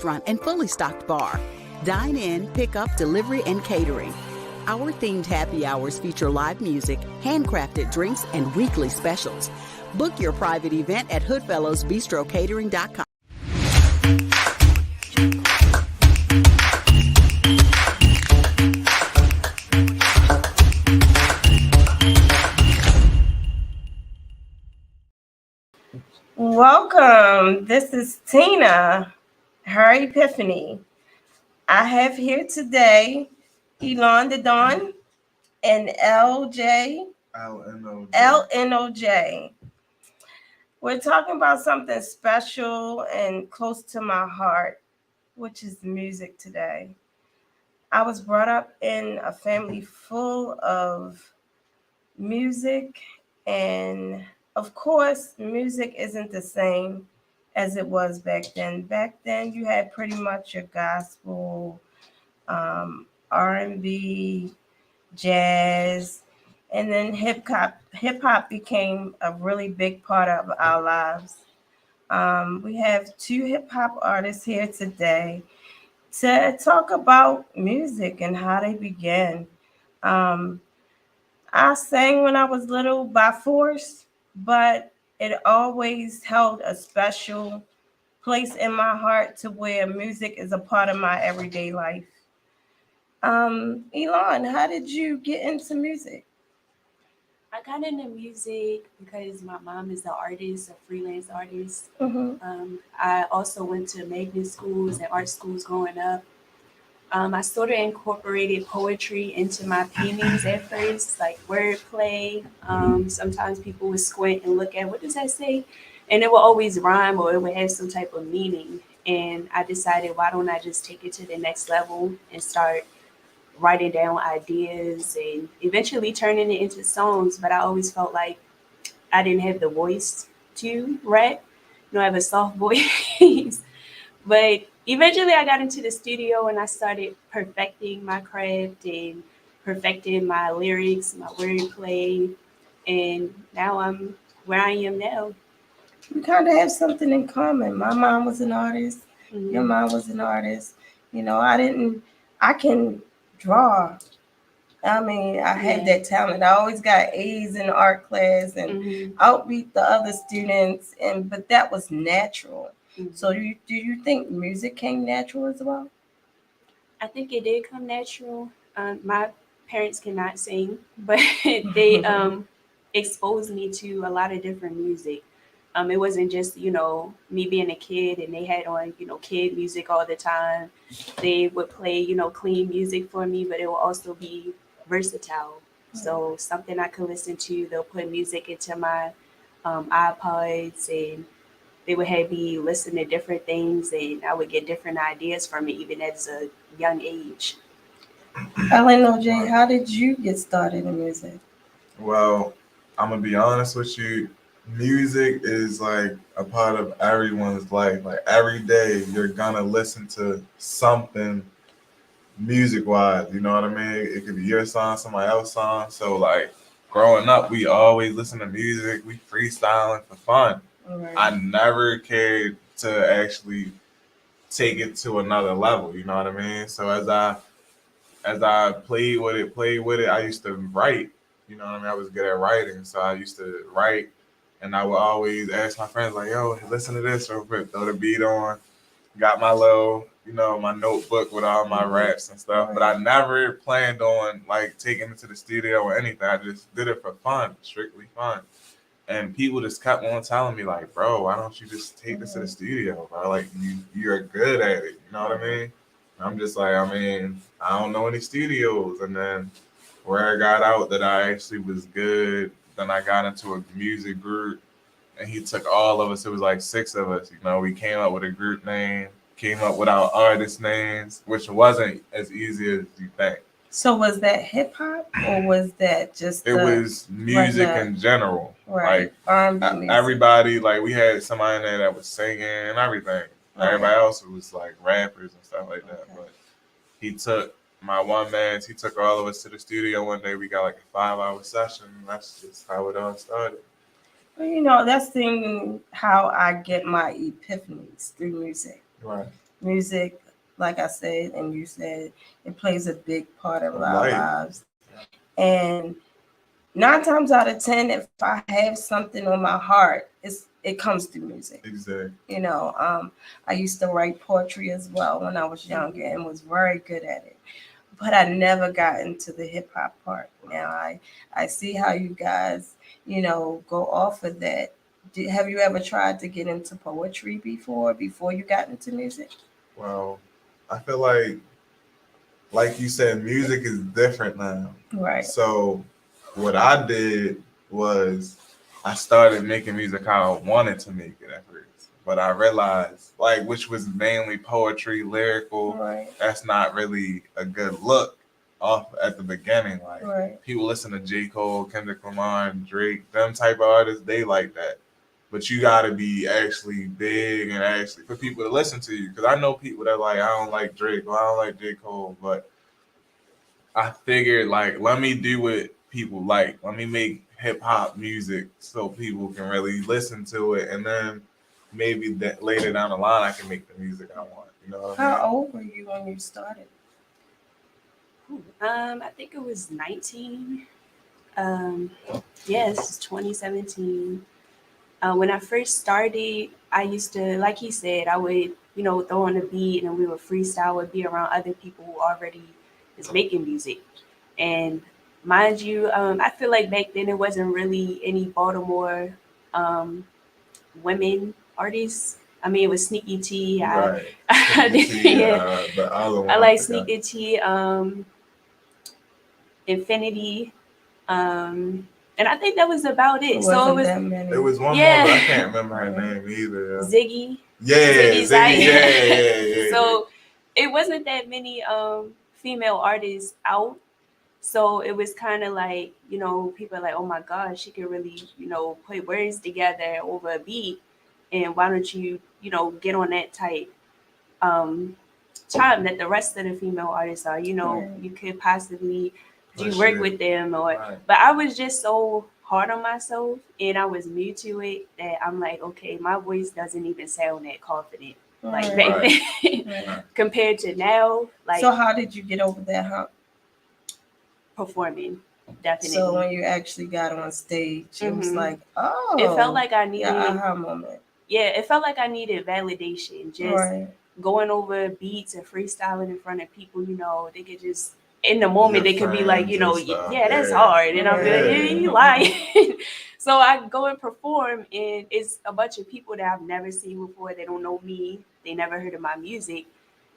restaurant and fully stocked bar. Dine in, pick up, delivery, and catering. Our themed happy hours feature live music, handcrafted drinks, and weekly specials. Book your private event at hoodfellowsbistrocatering.com. Welcome. This is Tina, Her Epiphany. I have here today Elonthedon and LNOJ. We're talking about something special and close to my heart, which is music today. I was brought up in a family full of music, and of course, music isn't the same as it was back then. Back then, you had pretty much your gospel, R&B, jazz, and then hip hop. Hip hop became a really big part of our lives. We have two hip hop artists here today to talk about music and how they began. I sang when I was little by force, but it always held a special place in my heart to where music is a part of my everyday life. Elon, how did you get into music? I got into music because my mom is an artist, a freelance artist. I also went to magnet schools and art schools growing up. I sort of incorporated poetry into my paintings at first, like wordplay. Sometimes people would squint and look at, what does that say? And it would always rhyme or it would have some type of meaning. And I decided, why don't I just take it to the next level and start writing down ideas and eventually turning it into songs. But I always felt like I didn't have the voice to rap. I have a soft voice. But eventually I got into the studio and I started perfecting my craft and perfecting my lyrics, my wordplay. And now I'm where I am now. We kind of have something in common. My mom was an artist. Your mom was an artist. I can draw. I mean, I had that talent. I always got A's in art class and outbeat the other students, but that was natural. So do you think music came natural as well? I think it did come natural. My parents cannot sing, but they exposed me to a lot of different music. It wasn't just, me being a kid and they had on, kid music all the time. They would play, clean music for me, but it will also be versatile. So something I could listen to, they'll put music into my iPods and they would have me listen to different things and I would get different ideas from it, even at a young age. LNOJ, how did you get started in music? Well, I'm going to be honest with you. Music is like a part of everyone's life. Like every day you're going to listen to something music-wise. You know what I mean? It could be your song, somebody else's song. So like growing up, we always listen to music. We freestyling for fun. Right. I never cared to actually take it to another level, you know what I mean? So as I played with it, I used to write, you know what I mean? I was good at writing, so I used to write, and I would always ask my friends, like, yo, listen to this real quick, throw the beat on, got my little, my notebook with all my raps and stuff, but I never planned on, like, taking it to the studio or anything. I just did it for fun, strictly fun. And people just kept on telling me, like, bro, why don't you just take this to the studio, bro? Like, you're good at it. You know what I mean? And I'm just like, I don't know any studios. And then where I got out that I actually was good, then I got into a music group. And he took all of us. It was like 6 of us. We came up with a group name, came up with our artist names, which wasn't as easy as you think. So was that hip hop or was that just? It was music in general. Right. Like everybody, like we had somebody in there that was singing and everything. Okay. Everybody else was like rappers and stuff like that. Okay. But he took my one man. He took all of us to the studio one day. We got like a 5-hour session. That's just how it all started. Well, that's how I get my epiphanies through music. Right. music, like I said, and you said, it plays a big part of our Right. lives. And 9 times out of 10, if I have something on my heart, it comes through music. Exactly. You know, I used to write poetry as well when I was younger and was very good at it. But I never got into the hip hop part. Now I see how you guys, go off of that. Have you ever tried to get into poetry before you got into music? Well, I feel like you said, music is different now. Right. So what I did was I started making music how I wanted to make it at first. But I realized, which was mainly poetry, lyrical, Right. that's not really a good look off at the beginning. Right. People listen to J. Cole, Kendrick Lamar, and Drake, them type of artists, they like that. But you gotta be actually big and actually for people to listen to you. Because I know people that I don't like Drake or I don't like J. Cole, but I figured let me do what people like. Let me make hip hop music so people can really listen to it, and then maybe that later down the line I can make the music I want. You know what I mean? How old were you when you started? I think it was 19. Yes, it's 2017. When I first started, I used to, like he said, I would, throw on a beat and we would freestyle, would be around other people who already is making music. And mind you, I feel like back then it wasn't really any Baltimore women artists. I mean, it was Sneaky T. Right. Yeah. The other one, I like Sneaky T, Infinity, and I think that was about it. So it was one more, yeah. But I can't remember her name either. Ziggy. Yeah, Ziggy. Yeah. So it wasn't that many female artists out. So it was kind of like, people are like, oh my gosh, she can really, put words together over a beat. And why don't you, get on that type time that the rest of the female artists are, you could possibly do work with them but I was just so hard on myself and I was new to it that I'm like, okay, my voice doesn't even sound that confident back then compared to now. So how did you get over that hump? Performing, definitely. So when you actually got on stage, it was like, oh, it felt like I needed aha moment. Yeah, it felt like I needed validation. Just going over beats and freestyling in front of people, they could just in the moment they could be like, yeah, that's hard. And I'll be like, yeah, you lying. So I go and perform and it's a bunch of people that I've never seen before. They don't know me. They never heard of my music.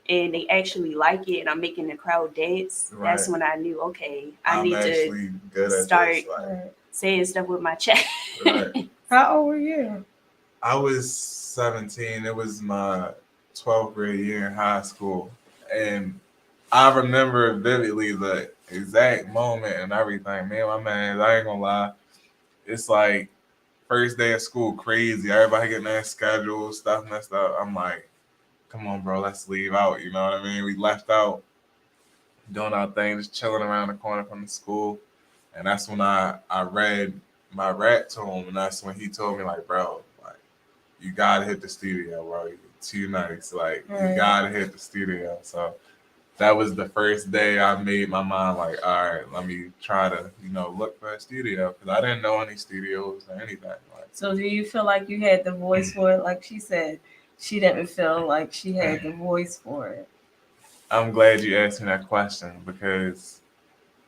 And they actually like it and I'm making the crowd dance. That's when I knew, okay, I need to start saying stuff with my chest. How old were you? I was 17. It was my 12th grade year in high school. And I remember vividly the exact moment and everything. Man, my man, I ain't gonna lie. It's like first day of school, crazy. Everybody getting their schedule, stuff messed up. I'm like, come on, bro, let's leave out. You know what I mean? We left out, doing our thing, just chilling around the corner from the school. And that's when I read my rap to him. And that's when he told me, bro, you gotta hit the studio, bro. You're too nice. You gotta hit the studio. So that was the first day I made my mind all right, let me try to, look for a studio because I didn't know any studios or anything. So do you feel like you had the voice for it? Like she said, she didn't feel like she had the voice for it. I'm glad you asked me that question because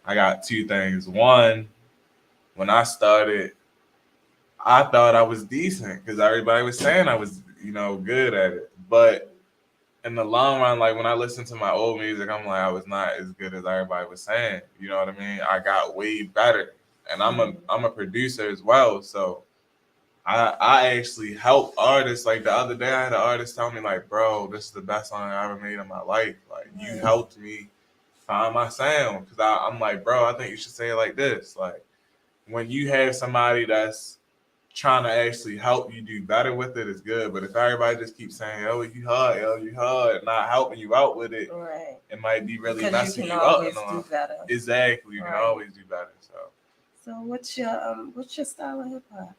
I got two things. One, when I started, I thought I was decent because everybody was saying I was, good at it. But in the long run, when I listen to my old music, I'm like, I was not as good as everybody was saying. You know what I mean? I got way better, and I'm a producer as well. So I actually help artists. The other day, I had an artist tell me, bro, this is the best song I ever made in my life. You helped me find my sound because I'm like, bro, I think you should say it like this. When you have somebody that's trying to actually help you do better with it is good. But if everybody just keeps saying, you hard, not helping you out with it, it might be really messing you up. You can always do better. Exactly. You can always do better. So what's your style of hip hop?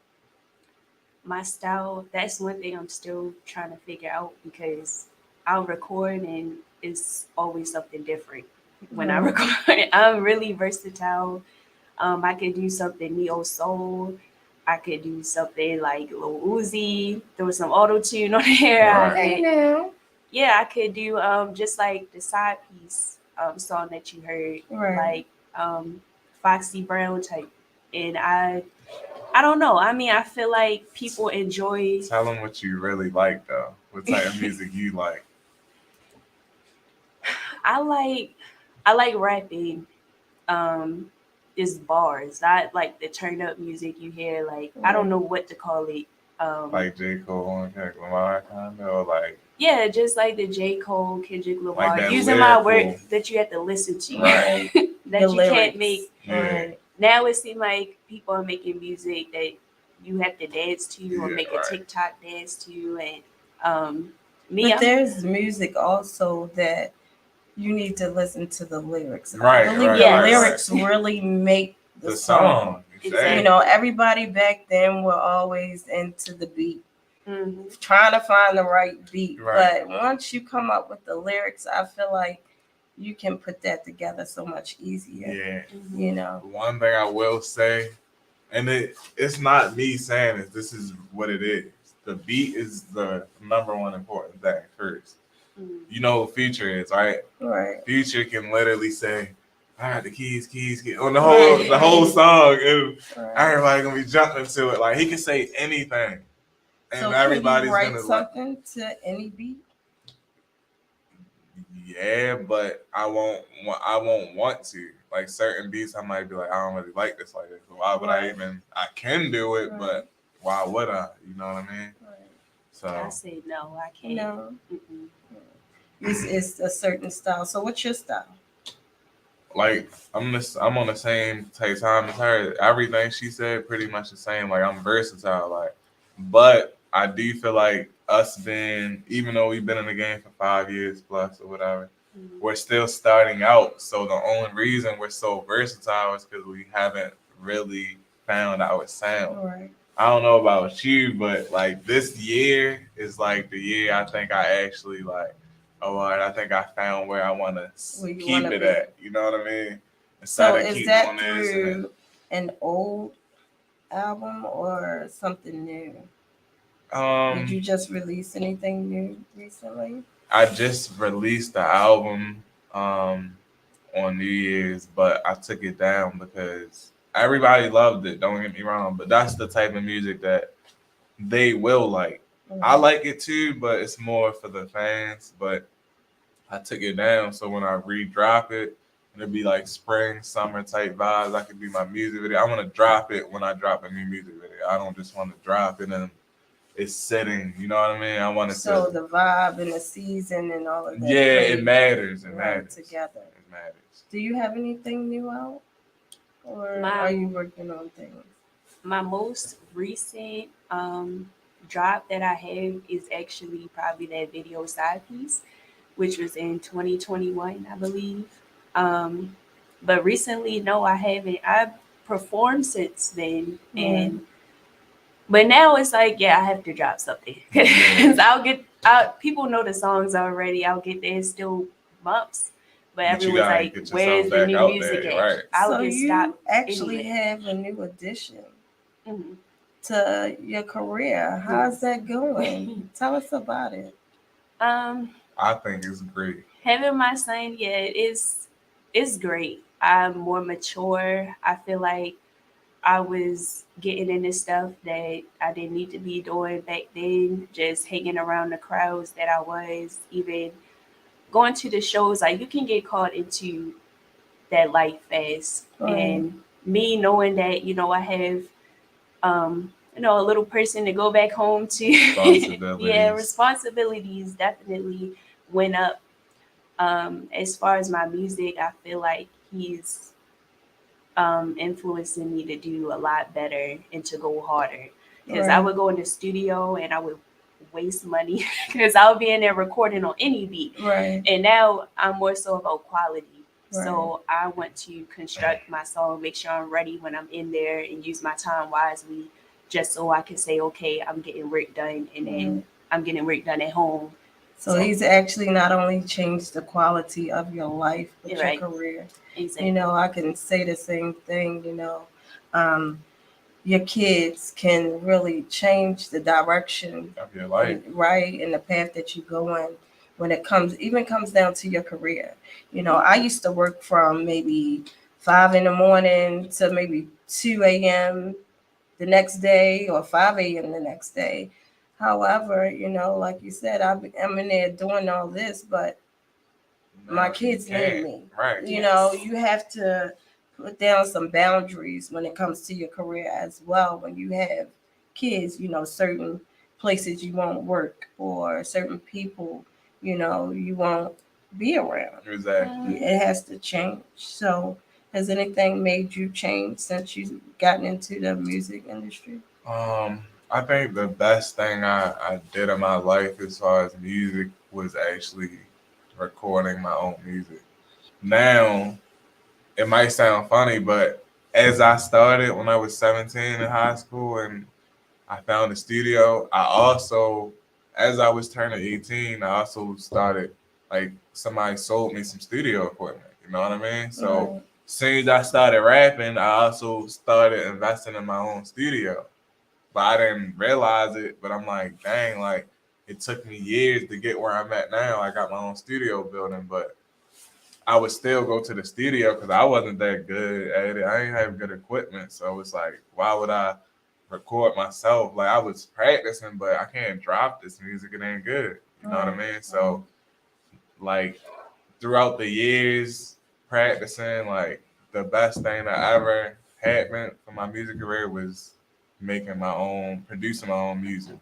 My style, that's one thing I'm still trying to figure out because I'll record and it's always something different when I record. I'm really versatile. I could do something neo soul. I could do something like Lil Uzi, throw some auto tune on there. Right. I could do just like the side piece song that you heard, like Foxy Brown type. And I don't know. I mean, I feel like people enjoy. Tell them what you really like, though. What type of music you like? I like rapping. Is bars, not like the turn up music you hear. Like I don't know what to call it. Like J. Cole and Kendrick Lamar kind of, or like just like the J. Cole, Kendrick Lamar, like using my words that you have to listen to, right? that you can't make. Yeah. Now it seems like people are making music that you have to dance to or make a TikTok dance to, and But there's music also that you need to listen to the lyrics. Right, I believe the lyrics really make the song. Exactly. You know, everybody back then were always into the beat, trying to find the right beat. Right. But once you come up with the lyrics, I feel like you can put that together so much easier. Yeah. You know. One thing I will say, and it's not me saying it, this is what it is. The beat is the number one important thing first. You know what Future is, right? Right. Future can literally say, "I got the keys," on the whole song, and everybody gonna be jumping to it. Like he can say anything, and so everybody's can you write gonna something to any beat. Yeah, but I won't want to. Like certain beats, I might be like, I don't really like this like this. So why would I even? I can do it, but why would I? You know what I mean? Right. So I say no, I can't. No. It's a certain style. So what's your style? Like I'm on the same type time as her. Everything she said pretty much the same. Like I'm versatile. Like, but I do feel like us being, even though we've been in the game for 5 years plus or whatever, we're still starting out. So the only reason we're so versatile is because we haven't really found our sound. Right. I don't know about you, but like this year is like the year I think I actually like, oh, I think I found where I want to keep it at. You know what I mean? So is that through an old album or something new? Did you just release anything new recently? I just released the album on New Year's, but I took it down because everybody loved it. Don't get me wrong, but that's the type of music that they will like. I like it too, but it's more for the fans. But I took it down, so when I re-drop it, it'll be like spring, summer type vibes. That could be my music video. I want to drop it when I drop a new music video. I don't just want to drop it and it's sitting. You know what I mean? I want to. So the vibe and the season and all of that. Yeah, it matters. It matters. Together. It matters. Do you have anything new out, or are you working on things? My most recent drop that I have is actually probably that video side piece, which was in 2021, I believe. But recently, no, I haven't. I've performed since then, but now it's like, I have to drop something because people know the songs already. I'll get there, still months, but everyone's like, "Where's the new music at?" Right. I'll get stopped. Actually have a new addition to your career. How's that going? Tell us about it. I think it's great. Having my son, it's great. I'm more mature. I feel like I was getting into stuff that I didn't need to be doing back then, just hanging around the crowds that I was, even going to the shows. Like you can get caught into that life fast. And me knowing that, I have a little person to go back home to. Responsibilities definitely went up. As far as my music, I feel like he's influencing me to do a lot better and to go harder. Because I would go in the studio and I would waste money because I would be in there recording on any beat. Right. And now I'm more so about quality. Right. So I want to construct my song, make sure I'm ready when I'm in there and use my time wisely, just so I can say, okay, I'm getting work done, and then I'm getting work done at home So he's actually not only changed the quality of your life, but your Right. career. Exactly. You know, I can say the same thing, you know. Your kids can really change the direction of your life, right, in the path that you go in when it comes down to your career. You know, I used to work from maybe 5 in the morning to maybe 2 a.m. the next day or 5 a.m. the next day. However, you know, like you said, I'm in there doing all this, but my kids need me. Right. You know, you have to put down some boundaries when it comes to your career as well. When you have kids, you know, certain places you won't work or certain people, you know, you won't be around. Exactly. It has to change. So has anything made you change since you've gotten into the music industry? I think the best thing I did in my life as far as music was actually recording my own music. Now, it might sound funny, but as I started when I was 17 in high school and I found a studio, I also, as I was turning 18, I also started, like, somebody sold me some studio equipment. You know what I mean? So, as soon as I started rapping, I also started investing in my own studio. But I didn't realize it. But I'm like, dang, like it took me years to get where I'm at now. I got my own studio building, but I would still go to the studio because I wasn't that good at it. I didn't have good equipment, so it's like, why would I record myself? Like I was practicing, but I can't drop this music. It ain't good. You know what I mean? So, like throughout the years practicing, like the best thing that ever happened for my music career was producing my own music.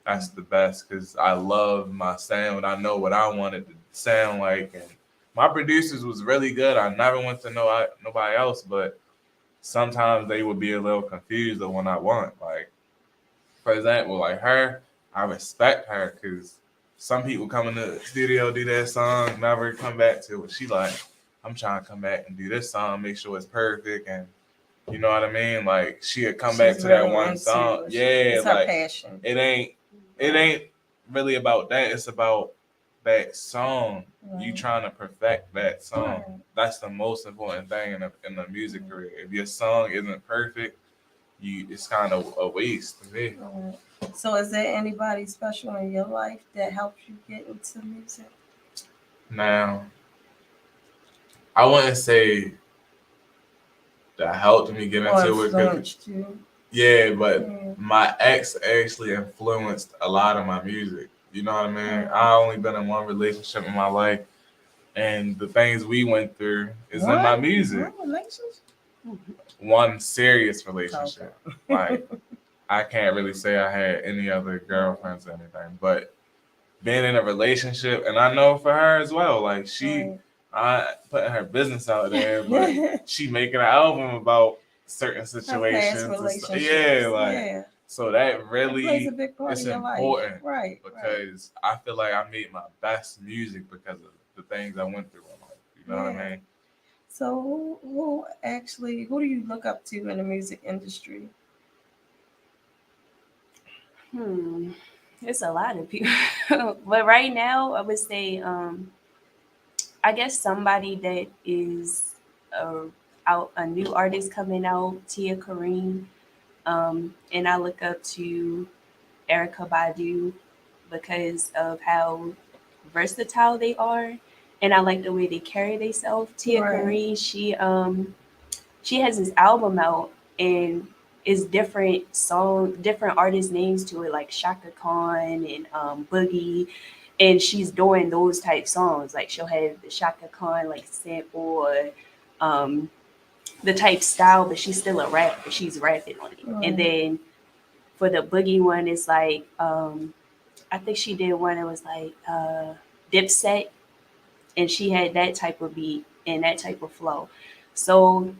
That's the best because I love my sound. I know what I wanted to sound like, and my producers was really good. I never went to nobody else, but sometimes they would be a little confused of what I want. Like, for example, like her, I respect her because some people come in the studio, do that song, never come back to it. She like, I'm trying to come back and do this song, make sure it's perfect, and you know what I mean? Like she'd come back to that one song. Yeah, it's like her passion. It ain't really about that. It's about that song. You trying to perfect that song. That's the most important thing in the music career. If your song isn't perfect, it's kind of a waste to me. So is there anybody special in your life that helps you get into music? Now, I wouldn't say that helped me get into it. Yeah, but my ex actually influenced a lot of my music. You know what I mean? I only been in one relationship in my life, and the things we went through is in my music. One serious relationship. Like I can't really say I had any other girlfriends or anything, but being in a relationship, and I know for her as well. Like I putting her business out there, but she making an album about certain situations. So that really plays a big part it's of your important, life. Because I feel like I made my best music because of the things I went through in life. You know what I mean? So who do you look up to in the music industry? There's a lot of people, but right now I would say, I guess somebody that is a new artist coming out, Tia Kareem, and I look up to Erykah Badu because of how versatile they are, and I like the way they carry themselves. Tia Kareem, she has this album out, and it's different artist names to it, like Shaka Khan and Boogie, and she's doing those type songs. Like she'll have the Shaka Khan like sample or the type style, but she's still a rapper. She's rapping on it, and then for the Boogie one, it's like I think she did one that was like Dipset, and she had that type of beat and that type of flow. So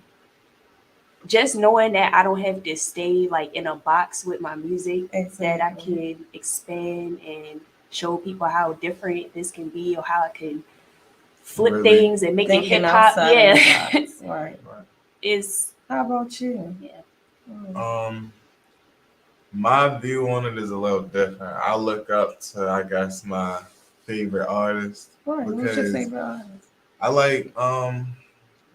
just knowing that I don't have to stay like in a box with my music, that I can expand and show people how different this can be, or how I can flip things and make it hip hop. Right. Is how about you? My view on it is a little different. I look up to, I guess, my favorite artist. Right. Who's your favorite artist? I like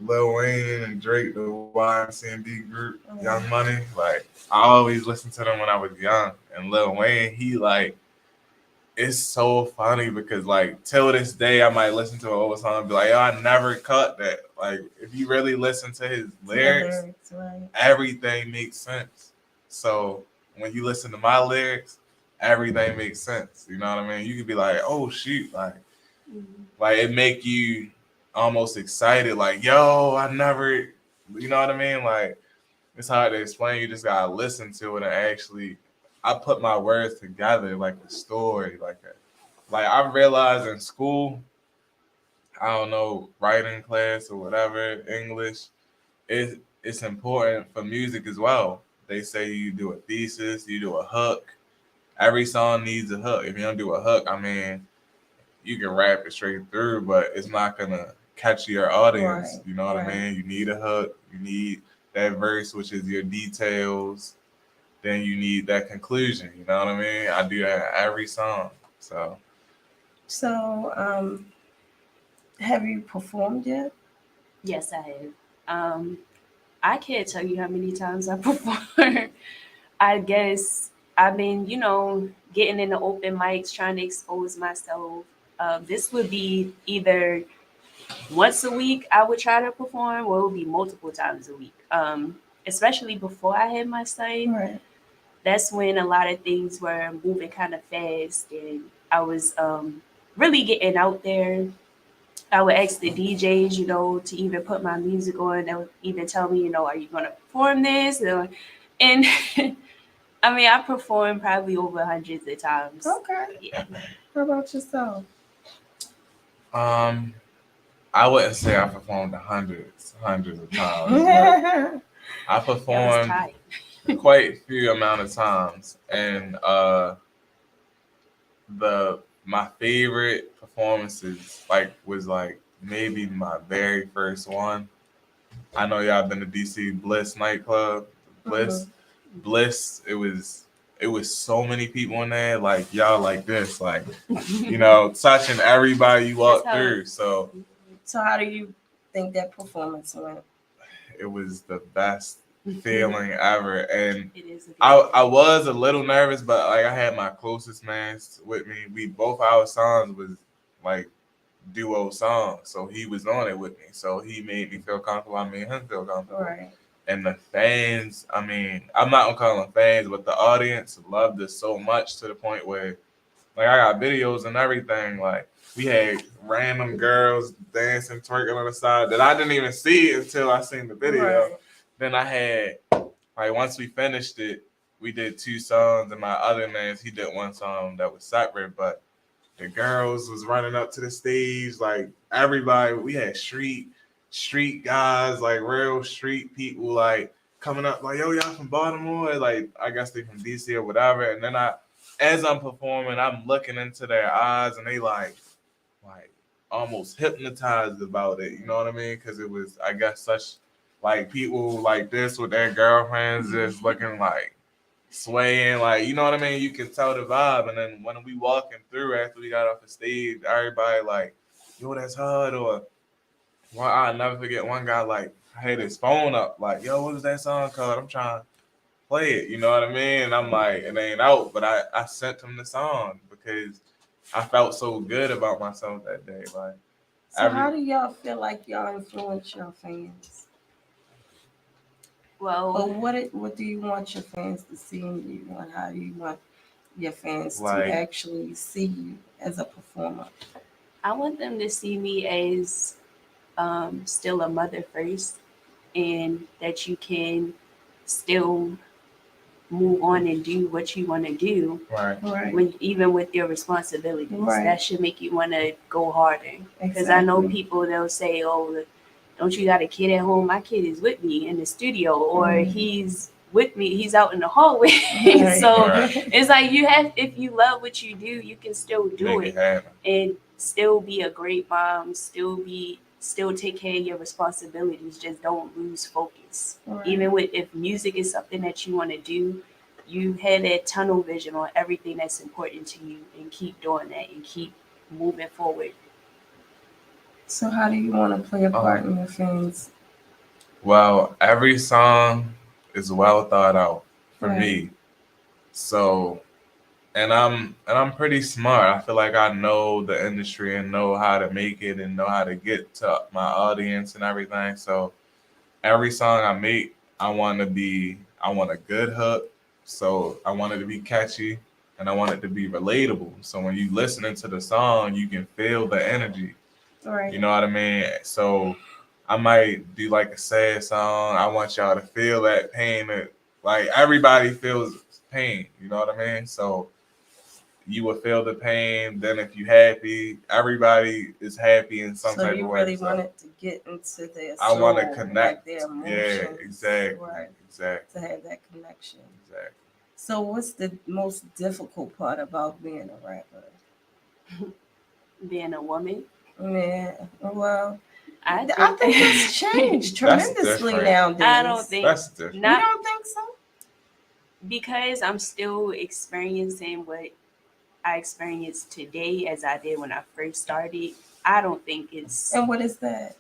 Lil Wayne and Drake, the YMCMB group, Young Money. Like I always listened to them when I was young. And Lil Wayne, he like, it's so funny because like till this day I might listen to an old song and be like, yo, I never cut that. Like if you really listen to his lyrics, right. everything makes sense. So when you listen to my lyrics, everything makes sense. You know what I mean? You could be like, oh shoot, like it make you almost excited, like, yo, I never, you know what I mean? Like it's hard to explain. You just gotta listen to it and actually I put my words together like a story, like I realized in school, I don't know, writing class or whatever, English, it's important for music as well. They say you do a thesis, you do a hook. Every song needs a hook. If you don't do a hook, I mean, you can rap it straight through, but it's not gonna catch your audience. Right. You know what I mean? You need a hook. You need that verse, which is your details. Then you need that conclusion. You know what I mean? I do that in every song. So, have you performed yet? Yes, I have. I can't tell you how many times I performed. I guess I've been, getting in the open mics, trying to expose myself. This would be either once a week I would try to perform, or it would be multiple times a week. Especially before I had my son. Right. That's when a lot of things were moving kind of fast, and I was really getting out there. I would ask the DJs, to even put my music on. They would even tell me, are you going to perform this? And I mean, I performed probably over hundreds of times. Okay. Yeah. How about yourself? I wouldn't say I performed hundreds of times. I performed quite a few amount of times, and my favorite performances was maybe my very first one. I know y'all been to DC Bliss nightclub. Bliss. It was so many people in there, like y'all like this, touching everybody you walk through. So how do you think that performance went? It was the best feeling ever, and I was a little nervous, but I had my closest man with me. Both our songs was duo songs, so he was on it with me, so he made me feel comfortable. I made him feel comfortable. Right. And the fans, I mean, I'm not gonna call them fans, but the audience loved it so much to the point where I got videos and everything. We had random girls dancing, twerking on the side that I didn't even see until I seen the video. Right. Then I had, once we finished it, we did 2 songs, and my other man, he did 1 song that was separate, but the girls was running up to the stage, everybody. We had street guys, real street people, coming up, yo, y'all from Baltimore? I guess they from DC or whatever. And then as I'm performing, I'm looking into their eyes, and they almost hypnotized about it. You know what I mean? Because it was, I guess, such people like this with their girlfriends just looking swaying, you know what I mean? You can tell the vibe. And then when we walking through after we got off the stage, everybody yo, that's hard. Or I'll never forget one guy had his phone up, yo, what is that song called? I'm trying to play it, you know what I mean? And I'm it ain't out, but I sent him the song because I felt so good about myself that day. How do y'all feel like y'all influence your fans? Well, what do you want your fans to see in you, and how do you want your fans to actually see you as a performer? I want them to see me as still a mother first, and that you can still move on and do what you want to do. Right. Even with your responsibilities. Right. That should make you want to go harder. Because I know people, they'll say, oh, don't you got a kid at home? My kid is with me in the studio, or he's with me, he's out in the hallway. So it's if you love what you do, you can still do it and still be a great mom, still take care of your responsibilities. Just don't lose focus. Right. Even if music is something that you want to do, you have that tunnel vision on everything that's important to you, and keep doing that, and keep moving forward. So how do you want to play a part in your fans? Well, every song is well thought out for Right. me. So, and I'm pretty smart. I feel like I know the industry and know how to make it and know how to get to my audience and everything. So, every song I make, I want a good hook. So, I want it to be catchy and I want it to be relatable. So, when you listening to the song, you can feel the energy. Right. You know what I mean? So I might do like a sad song. I want y'all to feel that pain. Like everybody feels pain. You know what I mean? So you will feel the pain. Then if you happy, everybody is happy in some type of way. So you really wanted to get into their soul. I want to connect. Like their emotions. Yeah, exactly. Right. Exactly. To have that connection. Exactly. So what's the most difficult part about being a rapper? Being a woman. Yeah, well, I think that's changed tremendously nowadays. I don't think that's different. You don't think so? Because I'm still experiencing what I experienced today as I did when I first started. I don't think it's. And what is that?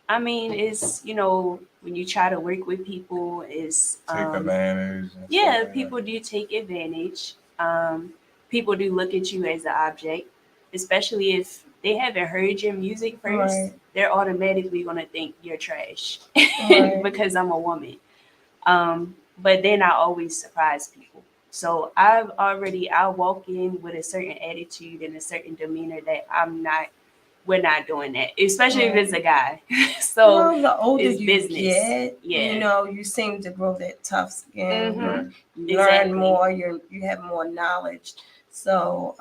I mean, it's, when you try to work with people, is take advantage. Yeah, people do take advantage. People do look at you as an object, especially if they haven't heard your music first. Right. They're automatically going to think you're trash Right. because I'm a woman. But then I always surprise people. So I walk in with a certain attitude and a certain demeanor that we're not doing that, especially if it's a guy. So well, the older it's you business. get, you seem to grow that tough skin. Mhm. You learn more. You have more knowledge. So,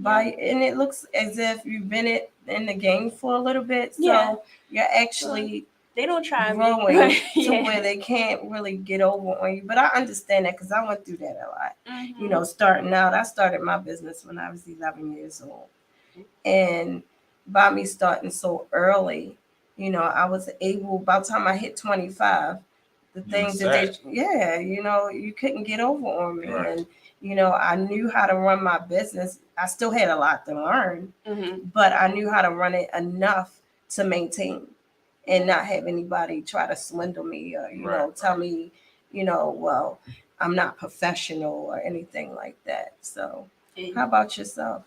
and it looks as if you've been in the game for a little bit. So you're actually they don't try growing to where they can't really get over on you. But I understand that because I went through that a lot. Mhm. Starting out, I started my business when I was 11 years old, and by me starting so early, I was able. By the time I hit 25, the things that you couldn't get over on me, right. And I knew how to run my business. I still had a lot to learn, but I knew how to run it enough to maintain and not have anybody try to swindle me or tell me, well, I'm not professional or anything like that. So, how about yourself?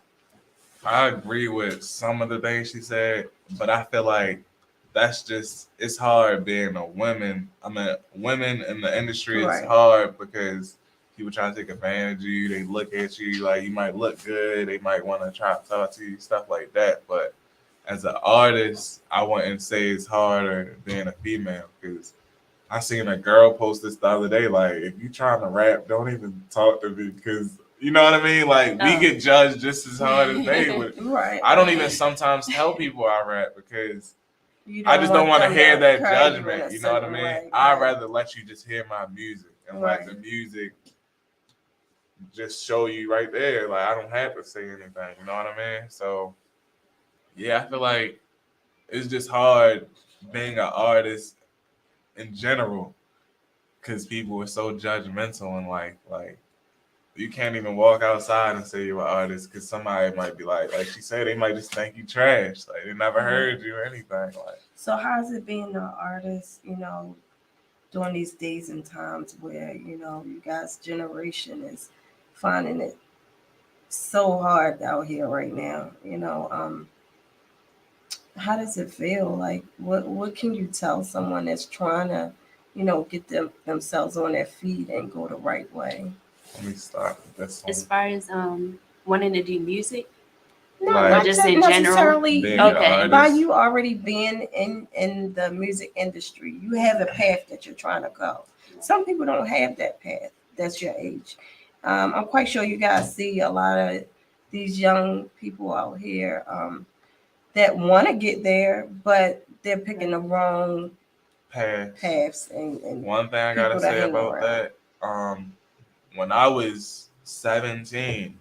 I agree with some of the things she said, but I feel like it's hard being a woman. I mean, women in the industry is hard because people try to take advantage of you. They look at you like you might look good. They might want to try to talk to you, stuff like that. But as an artist, I wouldn't say it's harder being a female because I seen a girl post this the other day. Like, if you trying to rap, don't even talk to me because you know what I mean? Like, we get judged just as hard as they would. Right. I don't even sometimes tell people I rap because I just don't want to hear that judgment. You know what I mean? Right. I'd rather let you just hear my music and let the music just show you right there. Like, I don't have to say anything. You know what I mean? So, yeah, I feel like it's just hard being an artist in general because people are so judgmental and like you can't even walk outside and say you're an artist because somebody might be like she said, they might just think you trash. Like, they never heard you or anything. Like, so how's it being an artist, during these days and times where, you guys' generation is finding it so hard out here right now, how does it feel? Like, what can you tell someone that's trying to, get themselves on their feet and go the right way? let me start with this one. As far as wanting to do music, no, like, not just in general. Okay, by you already being in the music industry, you have a path that you're trying to go. Some people don't have that path. That's your age. I'm quite sure you guys see a lot of these young people out here that want to get there, but they're picking the wrong paths. And one thing I gotta say about that, when I was 17,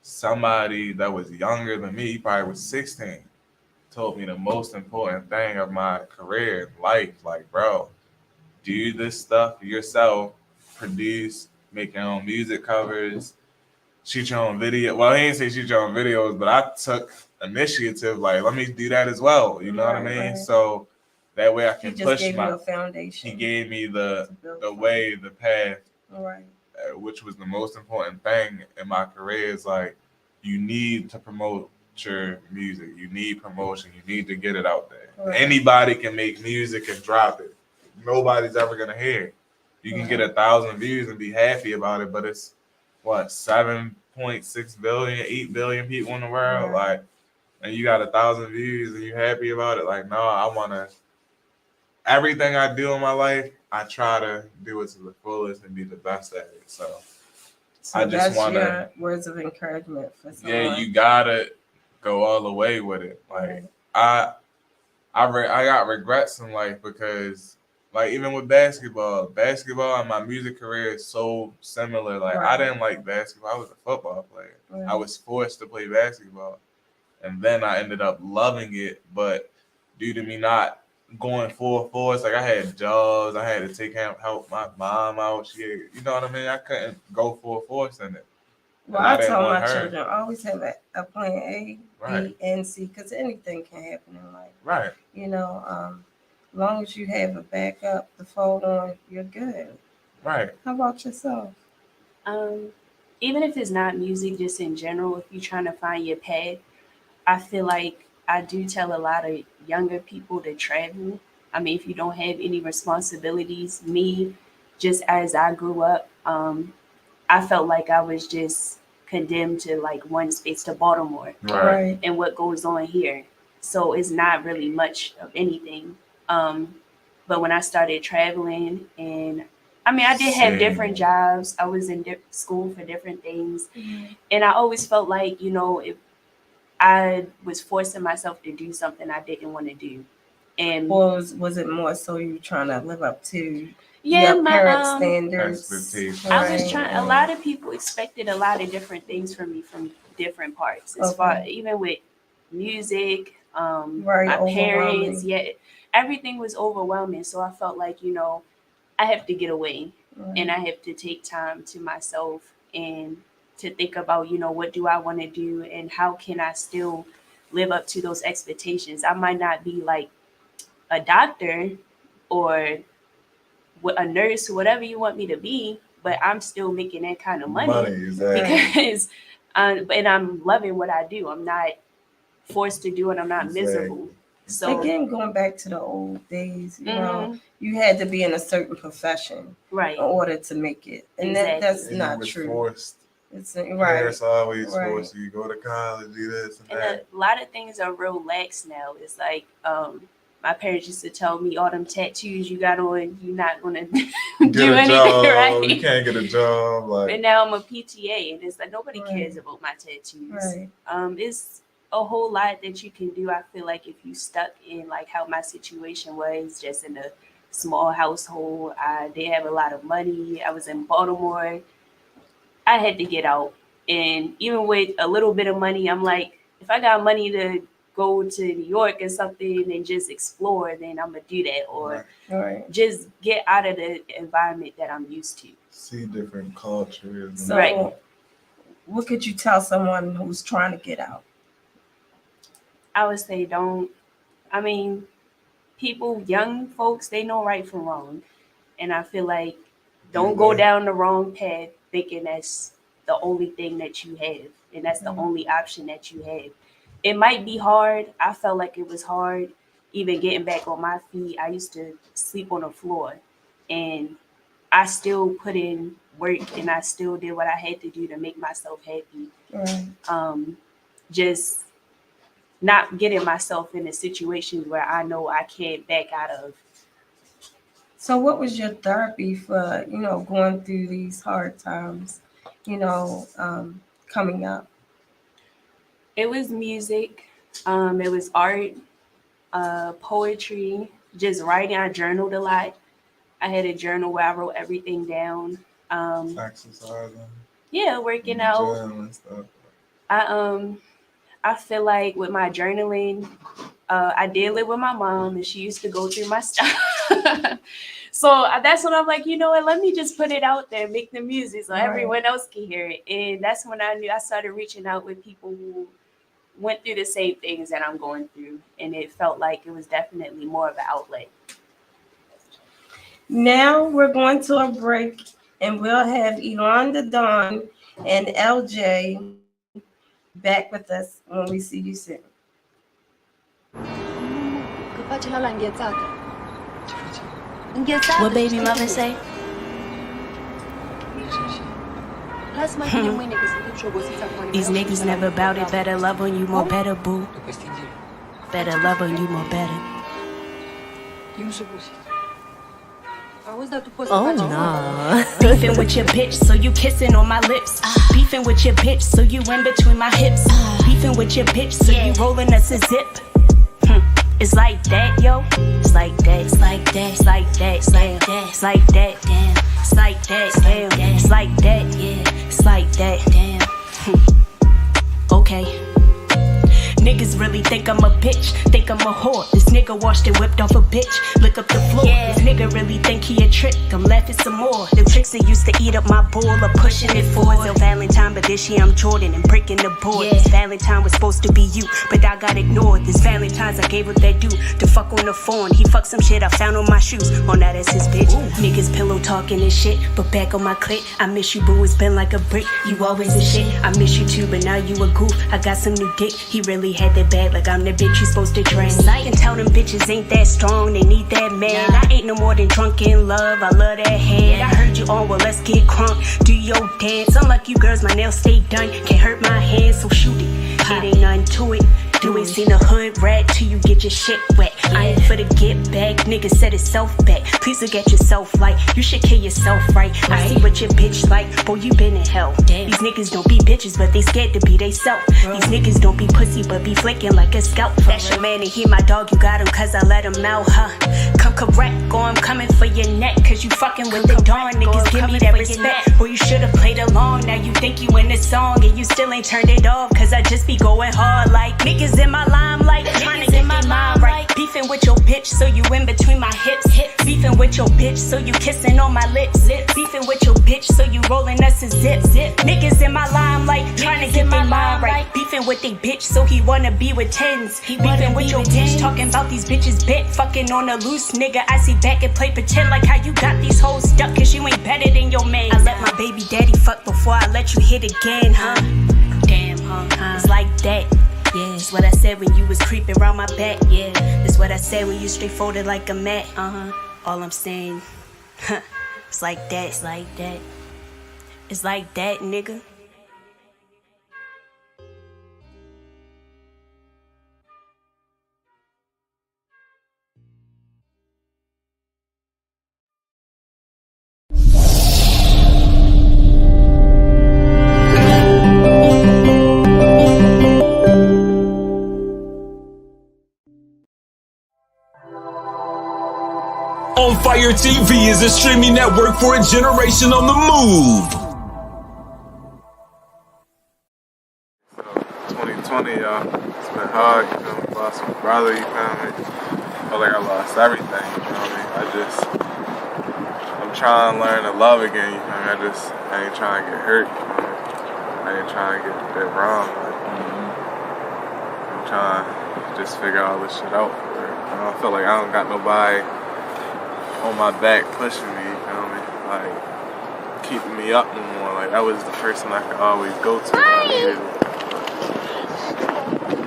somebody that was younger than me, he probably was 16, told me the most important thing of my career in life. Like, bro, do this stuff yourself, produce, make your own music covers, shoot your own video. Well, he didn't say shoot your own videos, but I took initiative. Like, let me do that as well. You know what I mean? Right. So that way I can He just push gave my. you a foundation. He gave me the from. way, the path, Right. which was the most important thing in my career. Is like, you need to promote your music. You need promotion. You need to get it out there. Right. Anybody can make music and drop it. Nobody's ever gonna hear it. You can get 1,000 views and be happy about it, but it's what 7.6 billion, 8 billion people in the world, Right. like, and you got 1,000 views and you happy about it. Like, no, I wanna. Everything I do in my life, I try to do it to the fullest and be the best at it. So I just that's wanna. your words of encouragement for someone. Yeah, you gotta go all the way with it. Like, I got regrets in life because, like, even with basketball and my music career is so similar. Like, I didn't like basketball. I was a football player. Right. I was forced to play basketball, and then I ended up loving it. But due to me not going full force, like, I had jobs, I had to help my mom out. You know what I mean? I couldn't go full force in it. Well, I tell my children, always have a plan A, B, and C, because anything can happen in life. Right. You know, as long as you have a backup to fold on, you're good. Right. How about yourself? Even if it's not music, just in general, if you're trying to find your path, I feel like I do tell a lot of younger people to travel. I mean, if you don't have any responsibilities, me, just as I grew up, I felt like I was just condemned to like one space, to Baltimore, and what goes on here. So it's not really much of anything. But when I started traveling, and I mean, I did have different jobs. I was in school for different things. And I always felt like, you know, if I was forcing myself to do something I didn't want to do. And was it more so you trying to live up to your parents' standards? I was trying. A lot of people expected a lot of different things from me from different parts. As far even with music, my parents, everything was overwhelming. So I felt like, you know, I have to get away, and I have to take time to myself and to think about, you know, what do I want to do and how can I still live up to those expectations. I might not be like a doctor or a nurse, whatever you want me to be, but I'm still making that kind of money because and I'm loving what I do. I'm not forced to do it. I'm not miserable. So again, going back to the old days, you know, you had to be in a certain profession in order to make it, and that's not true. Forced. It's It's always forced. You go to college, do this and that. A lot of things are real lax now. It's like my parents used to tell me, all them tattoos you got on, you're not gonna do anything right. You can't get a job. Like, and now I'm a PTA, and it's like nobody cares about my tattoos. It's a whole lot that you can do. I feel like if you stuck in like how my situation was, just in a small household, I didn't have a lot of money. I was in Baltimore. I had to get out. And even with a little bit of money, I'm like, if I got money to go to New York or something and just explore, then I'm going to do that. Or just get out of the environment that I'm used to. See different cultures. So what could you tell someone who's trying to get out? I would say people, young folks, they know right from wrong. And I feel like don't go down the wrong path thinking that's the only thing that you have and that's the only option that you have. It might be hard. I felt like it was hard even getting back on my feet. I used to sleep on the floor, and I still put in work and I still did what I had to do to make myself happy. Just not getting myself in a situation where I know I can't back out of. So what was your therapy for, you know, going through these hard times, you know, coming up? It was music. It was art, poetry, just writing. I journaled a lot. I had a journal where I wrote everything down. Exercising. Yeah, working out. And stuff. I feel like with my journaling, I did live with my mom, and she used to go through my stuff. So that's when I'm like, you know what, let me just put it out there, make the music so everyone else can hear it. And that's when I knew I started reaching out with people who went through the same things that I'm going through. And it felt like it was definitely more of an outlet. Now we're going to a break, and we'll have Elonthedon and LJ back with us when we see you soon. What baby mother say? These niggas never about it. Better love on you more better, boo. Better love on you more better. Oh no. Beefing with your bitch, so you kissing on my lips. Beefing with your bitch, so you in between my hips. Beefing with your bitch, so you rolling us a zip. It's like that, yo. It's like that. It's like that. It's like that. It's like that. It's like that. Damn. It's like that. Damn. It's like that. Yeah. It's like that. Damn. Okay. Niggas really think I'm a bitch, think I'm a whore. This nigga washed and whipped off a bitch, lick up the floor. This nigga really think he a trick, I'm laughing some more. Them tricks that used to eat up my ball are pushing it forward. Till Valentine, but this year I'm Jordan and breaking the board. This Valentine was supposed to be you, but I got ignored. This Valentine's I gave what they do, to fuck on the phone. He fucked some shit I found on my shoes, oh now that's his bitch. Niggas pillow talking and shit, but back on my clit. I miss you boo, it's been like a brick, you always a shit. I miss you too, but now you a goof, I got some new dick. He really had that bad, like I'm the bitch you supposed to drain. I can tell them bitches ain't that strong, they need that man. I ain't no more than drunk in love, I love that head. I heard you on, well let's get crunk, do your dance. Unlike you girls, my nails stay done, can't hurt my hands, so shoot it. It ain't nothing to it. You ain't seen a hood rat till you get your shit wet. I ain't for the get back, nigga set itself back. Please look at yourself like you should kill yourself, right? I see what your bitch like, boy you been in hell. These niggas don't be bitches, but they scared to be they self. These niggas don't be pussy, but be flaking like a scalp. That's your man and he my dog, you got him cause I let him out, huh? Come correct, go I'm coming for your neck, cause you fucking with the dawn. Niggas give me that respect, boy you should've played along. Now you think you in the song and you still ain't turned it off, cause I just be going hard like niggas in my limelight, trying to get my mind right. Beefing with your bitch, so you in between my hips. Beefing with your bitch, so you kissing on my lips. Beefing with your bitch, so you rolling us a zip. Niggas in my limelight, trying to get their mind right. Beefing with they bitch, so he wanna be with tens. Beefing with your bitch, talking about these bitches bit. Fucking on a loose nigga, I see back and play pretend like how you got these hoes stuck, cause you ain't better than your man. I let my baby daddy fuck before I let you hit again, huh? Damn, huh? It's like that. Yeah, that's what I said when you was creeping around my back. Yeah, that's what I said when you straight folded like a mat. All I'm saying, it's like that, it's like that. It's like that, nigga. ONFIRE-TV is a streaming network for a generation on the move. So 2020, y'all, it's been hard, you know, lost my brother, you feel me? Feel like I lost everything, you know what I mean? I'm trying to learn to love again, you feel me? I ain't trying to get hurt, you know what I mean? I ain't trying to get that wrong, like, I'm trying to just figure all this shit out. I feel like I don't got nobody on my back pushing me, you feel me? Like, keeping me up no more. Like, that was the person I could always go to when I needed it.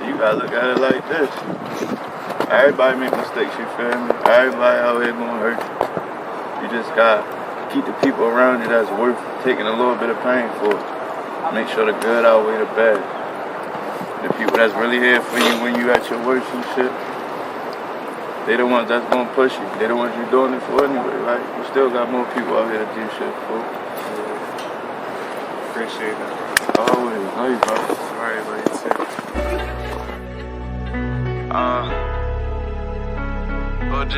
You gotta look at it like this. Everybody make mistakes, you feel me? Everybody out here gonna hurt you. You just gotta keep the people around you that's worth taking a little bit of pain for. Make sure the good outweigh the bad. The people that's really here for you when you at your worst and shit, they the ones that's gonna push you. They the ones you doing it for anyway, right? You still got more people out here to do shit for. Appreciate that. Always. Love you, bro. Alright, love you too. OJ.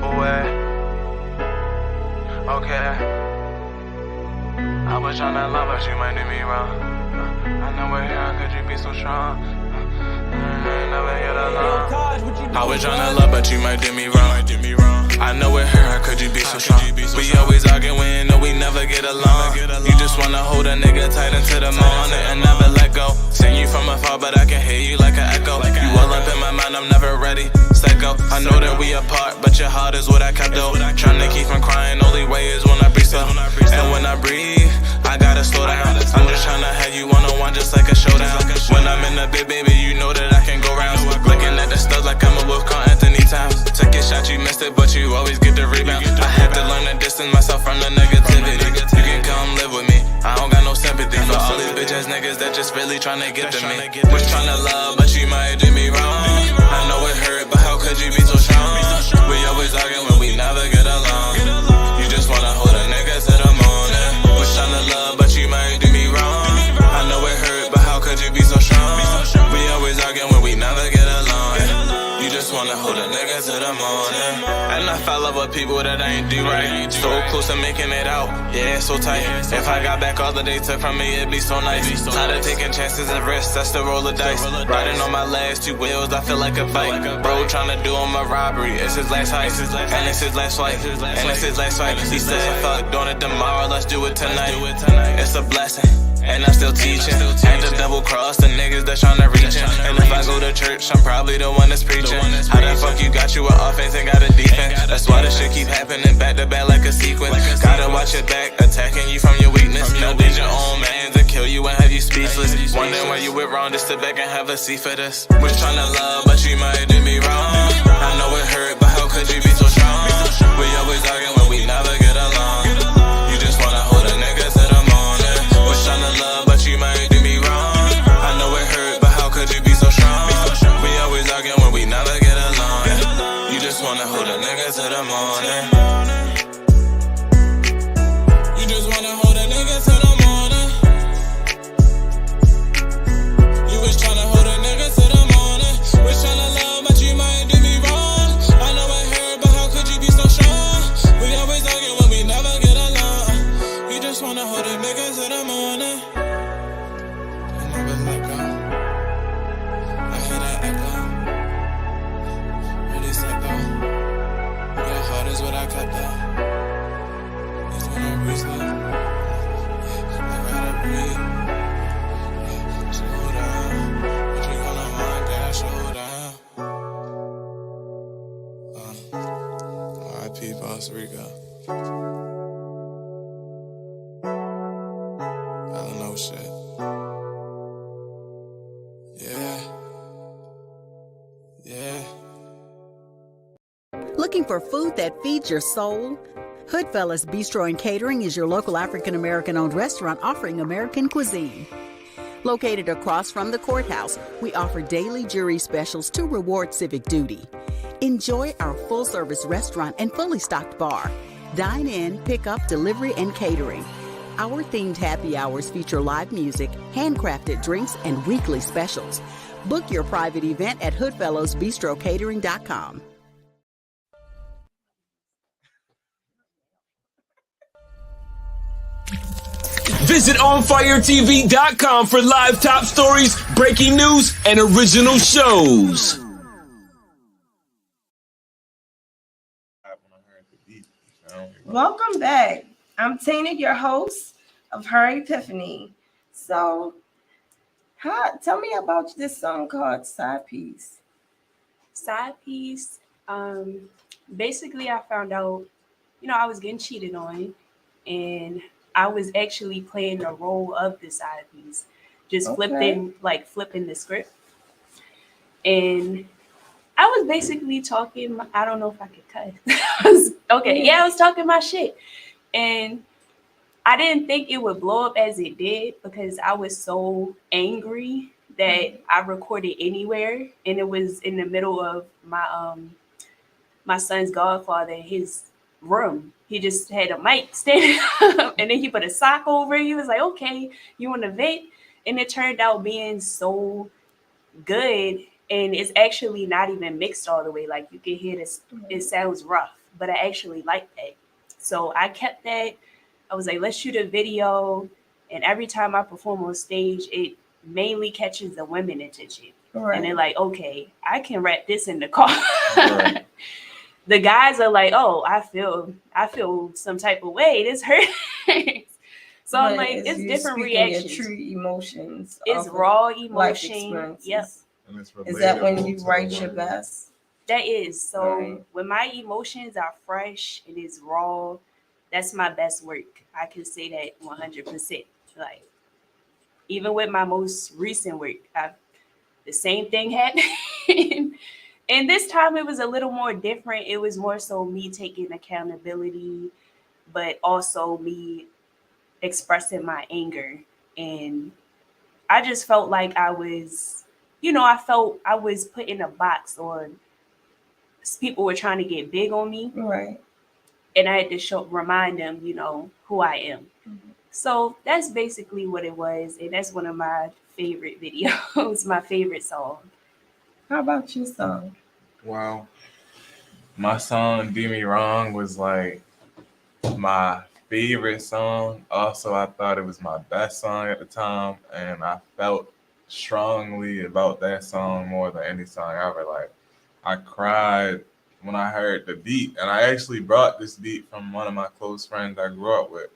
Away. Okay. I was tryna love, but you might do me wrong. I know we're here, could you be so strong? Never hear the alarm. I was tryna love, but you might do me wrong. I know it hurt, how could you be so strong? We always arguing, no, we never get along. You just wanna hold a nigga tight into the morning and never let go. Seen you from afar, but I can hear you like an echo. You all up in my mind, I'm never ready. Let go. I know that we apart, but your heart is what I kept though. Tryna keep from crying, only way is when I breathe slow. And when I breathe, I gotta slow down. I'm just tryna have you one-on-one just like a showdown. When I'm in the bed, baby, you know that I can go round. Looking at the studs like I'm a wolf, call Anthony Towns. Took a shot, you missed it, but you always get the rebound. I had to learn to distance myself from the negativity. You can come live with me, I don't got no sympathy for all these bitch ass niggas that just really tryna get to me. Was tryna love, but you might do me wrong. I know it hurt, but how could you be so strong? We always argue when we never get along. You just wanna hold a nigga to the morning. Was tryna love, but you might do me wrong. I know it hurt, but how could you be so strong? We always argue when we never get along. You just wanna hold a nigga to the morning. And I fell up with people that I ain't do right. So close to making it out, yeah, so tight. If I got back all that they took from me, it'd be so nice. Tired of taking chances and risks, that's the roll of dice. Riding on my last two wheels, I feel like a bike. Bro tryna do on my robbery, it's his last heist. And it's his last flight, and it's his last fight. He said, fuck, doing it tomorrow, let's do it tonight. It's a blessing, and I'm still teaching. Had to double cross the niggas that's tryna reach him. And if I go to church, I'm probably the one that's preaching. How the fuck you got you an offense and got a defense? That's why this shit keep happening back to back like a sequence. Gotta watch your back, attacking you from your weakness. No, did your own man to kill you and have you speechless. Wondering why you went wrong, just sit back and have a seat for this. Was tryna love, but you might do me wrong. I know it hurt, but how could you be so strong? We always argue when we never get along. You just wanna hold a nigga to the morning. Was tryna love, but you might do me wrong. I know it hurt, but how could you be so strong? We always argue when we never get along. You just wanna hold a nigga to the morning. You just wanna hold a nigga to the morning. You was tryna hold a nigga to the morning. Was tryna love, but you might do me wrong. I know it hurt, but how could you be so strong? We always argue when we never get along. You just wanna hold a nigga to the morning. I never let go. I hear that echo. Really set go. Your heart is what I cut down. It's when I breathe slow. I gotta breathe. Slow down. What you gonna mind, gotta slow down. R.I.P. Boss Rico. I don't know shit. Yeah. Yeah. Looking for food that feeds your soul? Hoodfellas Bistro and Catering is your local African-American owned restaurant offering American cuisine. Located across from the courthouse, we offer daily jury specials to reward civic duty. Enjoy our full-service restaurant and fully stocked bar. Dine in, pick up, delivery, and catering. Our themed happy hours feature live music, handcrafted drinks, and weekly specials. Book your private event at hoodfellowsbistrocatering.com. Visit ONFIRE-TV.com for live top stories, breaking news, and original shows. Welcome back. I'm Tina, your host of Her Epiphany. So, tell me about this song called Side Piece. Side piece. Basically, I found out, I was getting cheated on, and I was actually playing the role of the side piece, just flipping the script. And I was basically talking, I don't know if I could cuss. I was talking my shit. And I didn't think it would blow up as it did because I was so angry that I recorded anywhere. And it was in the middle of my son's godfather, his room. He just had a mic standing up and then he put a sock over it. He was like, okay, you want to vent? And it turned out being so good. And it's actually not even mixed all the way. Like you can hear this, it sounds rough, but I actually like that. So I kept that. I was like, let's shoot a video. And every time I perform on stage, it mainly catches the women attention. And they're like, okay, I can rap this in the car. Right. The guys are like, oh, I feel some type of way. This hurts. So I'm like, it's different reactions. Your true emotions. It's raw emotion. Yep. Is that when you write your best? That is. So when my emotions are fresh, it is raw. That's my best work. I can say that 100%. Like, even with my most recent work, the same thing happened. And this time it was a little more different. It was more so me taking accountability, but also me expressing my anger. And I just felt like I was, I felt I was put in a box, or people were trying to get big on me. Right. And I had to remind them, who I am. Mm-hmm. So that's basically what it was. And that's one of my favorite videos, my favorite song. How about your song? Wow. My song, Do Me Wrong, was like my favorite song. Also, I thought it was my best song at the time. And I felt strongly about that song more than any song ever. Like, I cried when I heard the beat. And I actually brought this beat from one of my close friends I grew up with.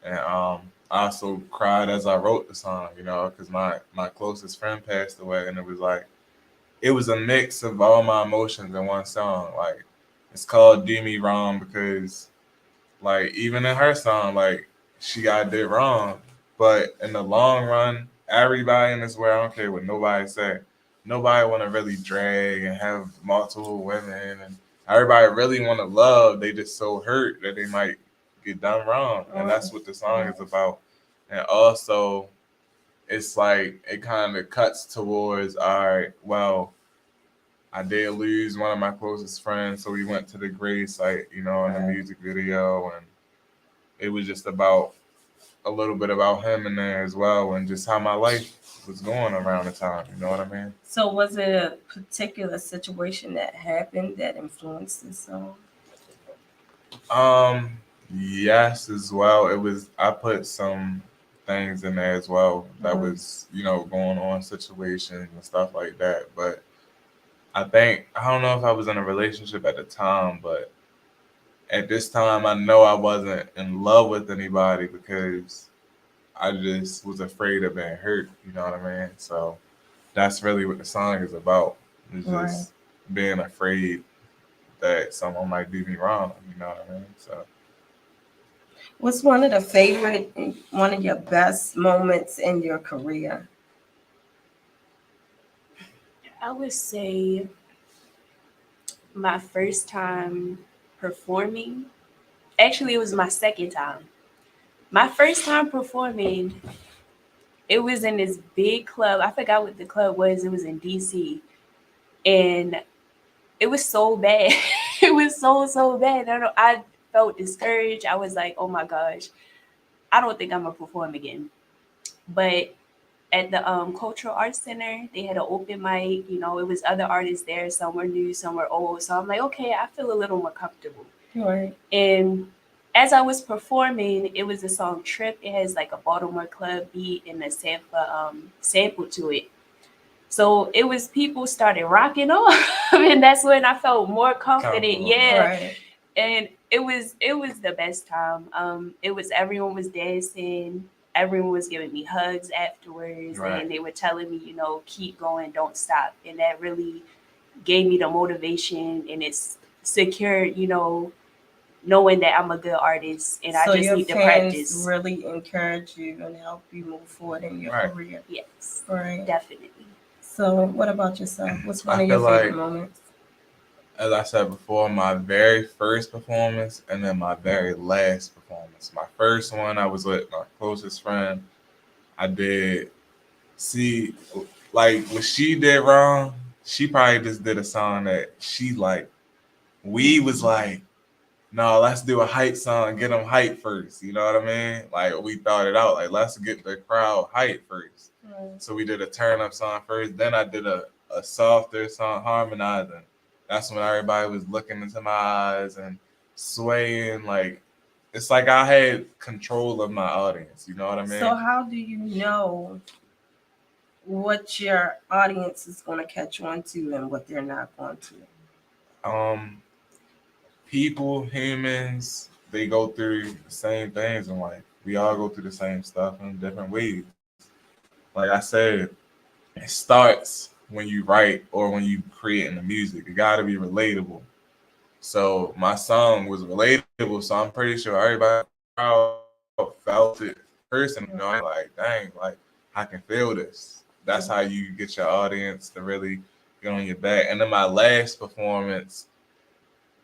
And I also cried as I wrote the song, because my closest friend passed away. And it was a mix of all my emotions in one song. Like, it's called Do Me Wrong because, like, even in her song, like, she got did wrong. But in the long run, everybody in this world, I don't care what nobody say, nobody want to really drag and have multiple women. And everybody really want to love. They just so hurt that they might get done wrong. And that's what the song is about. And also, it's like it kind of cuts towards, all right, well, I did lose one of my closest friends, so we went to the grave site, in the music video, and it was just about a little bit about him in there as well, and just how my life was going around the time. You know what I mean? So was it a particular situation that happened that influenced this song? Yes, as well. I put some things in there as well that was, going on, situations and stuff like that. But I don't know if I was in a relationship at the time, but at this time, I know I wasn't in love with anybody because I just was afraid of being hurt. You know what I mean? So that's really what the song is about. It's just being afraid that someone might do me wrong. You know what I mean? So. What's one of your best moments in your career? I would say my first time performing. Actually, it was my second time. My first time performing, it was in this big club. I forgot what the club was. It was in DC. And it was so bad. It was so bad. I felt discouraged. I was like, oh my gosh, I don't think I'm gonna perform again. But at the Cultural Arts Center, they had an open mic. It was other artists there. Some were new, some were old. So I'm like, okay, I feel a little more comfortable. Right. And as I was performing, it was the song Trip. It has like a Baltimore club beat and a sample to it. So it was people started rocking off, and that's when I felt more confident. Yeah. Right. And it was the best time. Everyone was dancing, everyone was giving me hugs afterwards, and they were telling me, keep going, don't stop. And that really gave me the motivation, and it's secured, knowing that I'm a good artist and I just need to practice. So your fans really encourage you and help you move forward in your career. Yes. Right. Definitely. So what about yourself? What's one of your favorite moments? As I said before, my very first performance and then my very last performance. My first one, I was with my closest friend. I did see, like, what she did wrong, she probably just did a song that she liked. We was like, no, let's do a hype song, get them hype first. You know what I mean? Like, we thought it out. Like, let's get the crowd hype first. Right. So we did a turn up song first. Then I did a softer song, harmonizing. That's when everybody was looking into my eyes and swaying. Like, it's like I had control of my audience. You know what I mean? So how do you know what your audience is going to catch on to and what they're not going to? People, humans, they go through the same things in life. We all go through the same stuff in different ways. Like I said, it starts when you write or when you create in the music. It got to be relatable. So my song was relatable, so I'm pretty sure everybody felt it personally. You know, like, dang, like I can feel this. That's how you get your audience to really get on your back. And then my last performance,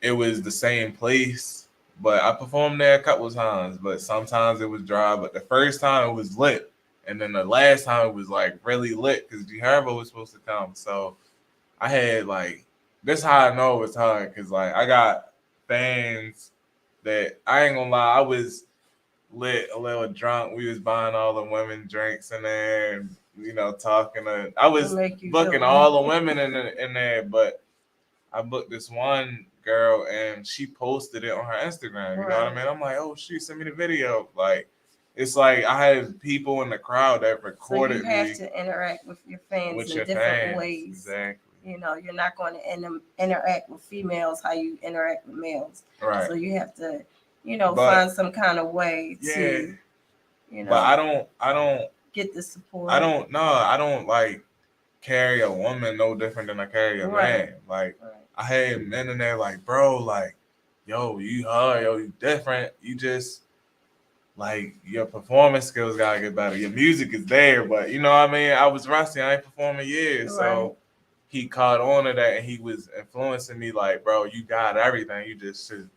it was the same place, but I performed there a couple of times. But sometimes it was dry. But the first time it was lit, and then the last time it was like really lit because G-Herbo was supposed to come. So I had like, this is how I know it's hard, because like I got fans that I ain't gonna lie, I was lit, a little drunk. We was buying all the women drinks in there, and talking to. I was booking all the women in there, but I booked this one girl and she posted it on her Instagram. You know what I mean? I'm like, oh, she sent me the video. Like, it's like I had people in the crowd that recorded me. So you have to interact with your fans in different ways. Exactly. You're not going to interact with females how you interact with males. Right. So you have to, find some kind of way to, But I don't get the support. I don't like carry a woman no different than I carry a man. Like, I had men in there like, bro, like, yo, you hard, yo, you different. You just, like, your performance skills gotta get better. Your music is there, but you know what I mean? I was rusty. I ain't performed in years. So he caught on to that and he was influencing me like, bro, you got everything. You just should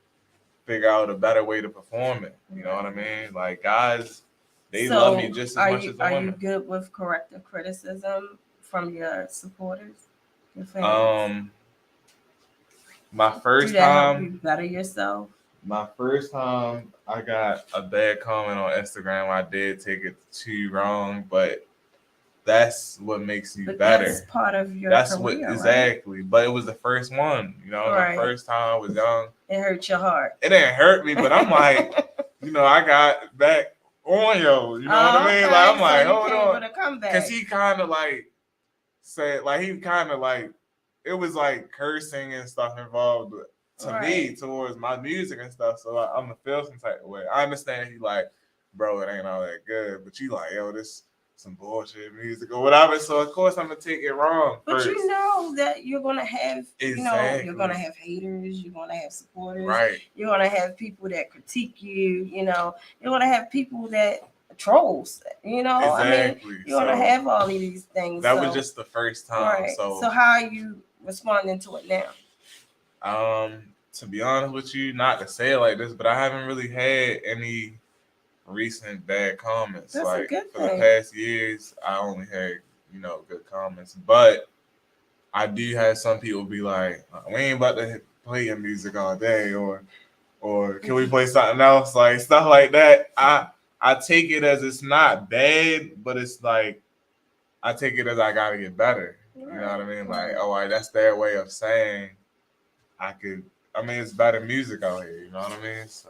figure out a better way to perform it. You know what I mean? Like, guys, they love me just as much as the women. Are you good with corrective criticism from your supporters, your fans? My first Do that time, help you better yourself? My first time, I got a bad comment on Instagram. I did take it too wrong, but that's what makes you better. That's part of your career, exactly. But it was the first one. My first time I was young. It hurt your heart. It didn't hurt me, but I'm like, I got back on yo. You know what I mean? Like, I'm like, hold on, because he kind of like said, like, he kind of like, it was like cursing and stuff involved to me towards my music and stuff. So I'm gonna feel some type of way. I understand he like, bro, it ain't all that good, but you like, yo, this some bullshit music or whatever. So of course I'm gonna take it wrong. But first. you know that you're gonna have, you're gonna have haters, you're gonna have supporters, right? You're gonna have people that critique you. You're gonna have people that trolls. Exactly. I mean, you're gonna have all of these things. That was just the first time. Right. So how are you responding to it now? To be honest with you, not to say it like this, but I haven't really had any recent bad comments. That's like a good for thing. The past years, I only had, good comments. But I do have some people be like, we ain't about to play your music all day, or can we play something else? Like stuff like that. I take it as it's not bad, but it's like I take it as I gotta get better. You know what I mean? Like, that's their way of saying it's better music out here, you know what I mean? So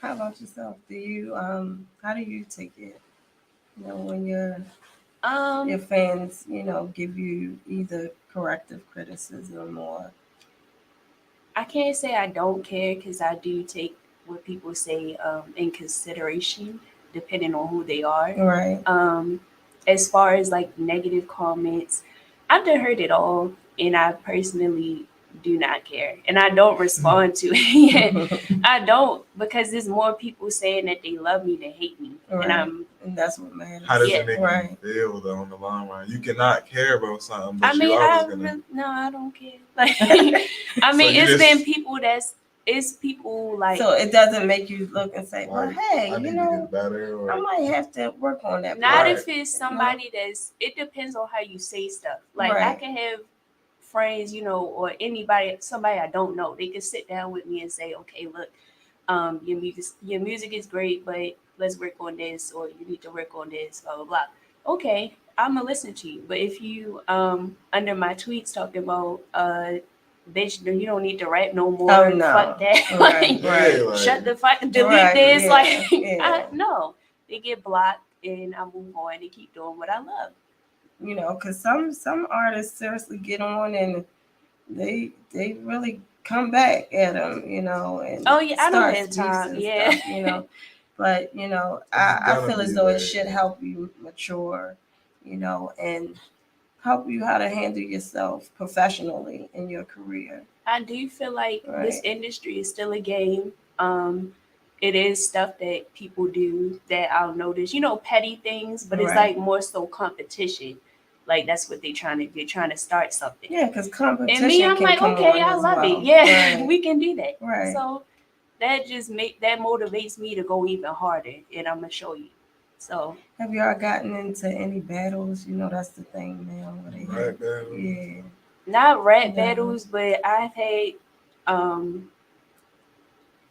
how about yourself? Do you how do you take it? When your fans, give you either corrective criticism or I can't say I don't care, because I do take what people say in consideration, depending on who they are. Right. As far as like negative comments, I've done heard it all, and I personally do not care, and I don't respond to it. I don't, because there's more people saying that they love me than hate me, and that's what matters. How does it make you feel though on the long run? You cannot care about something, but I don't care. Like, I mean, been people it's people like. So it doesn't make you look and say, well, hey, I need to get better, or I might have to work on that. Not if it's somebody it depends on how you say stuff. Like, I can have friends, or somebody I don't know. They can sit down with me and say, okay, look, your music is great, but let's work on this, or you need to work on this, blah, blah, blah. Okay, I'm gonna listen to you. But if you under my tweets talking about bitch, you don't need to rap no more. Oh, no. Fuck that. Shut the fuck, delete this. No. They get blocked, and I move on and keep doing what I love. you know, because some artists seriously get on and they really come back at them, you know, and Oh yeah, I don't start have beefs time. and Yeah. stuff, you know. But you know, It's I gonna feel as be though it that. should help you mature, you know, and help you how to handle yourself professionally in your career. I do feel like this Right. industry is still a game. It is stuff that people do that I'll notice, you know, petty things, but it's Right. like more so competition. Like that's what they're trying to start something. Yeah, because competition And me, I'm can like, come okay, on I as love well. it. Yeah, Right. we can do that. Right. So that just that motivates me to go even harder, and I'm gonna show you. So Have y'all gotten into any battles? You know, that's the thing now. Where they Right, battles. Yeah. not rap Yeah. battles, but I've had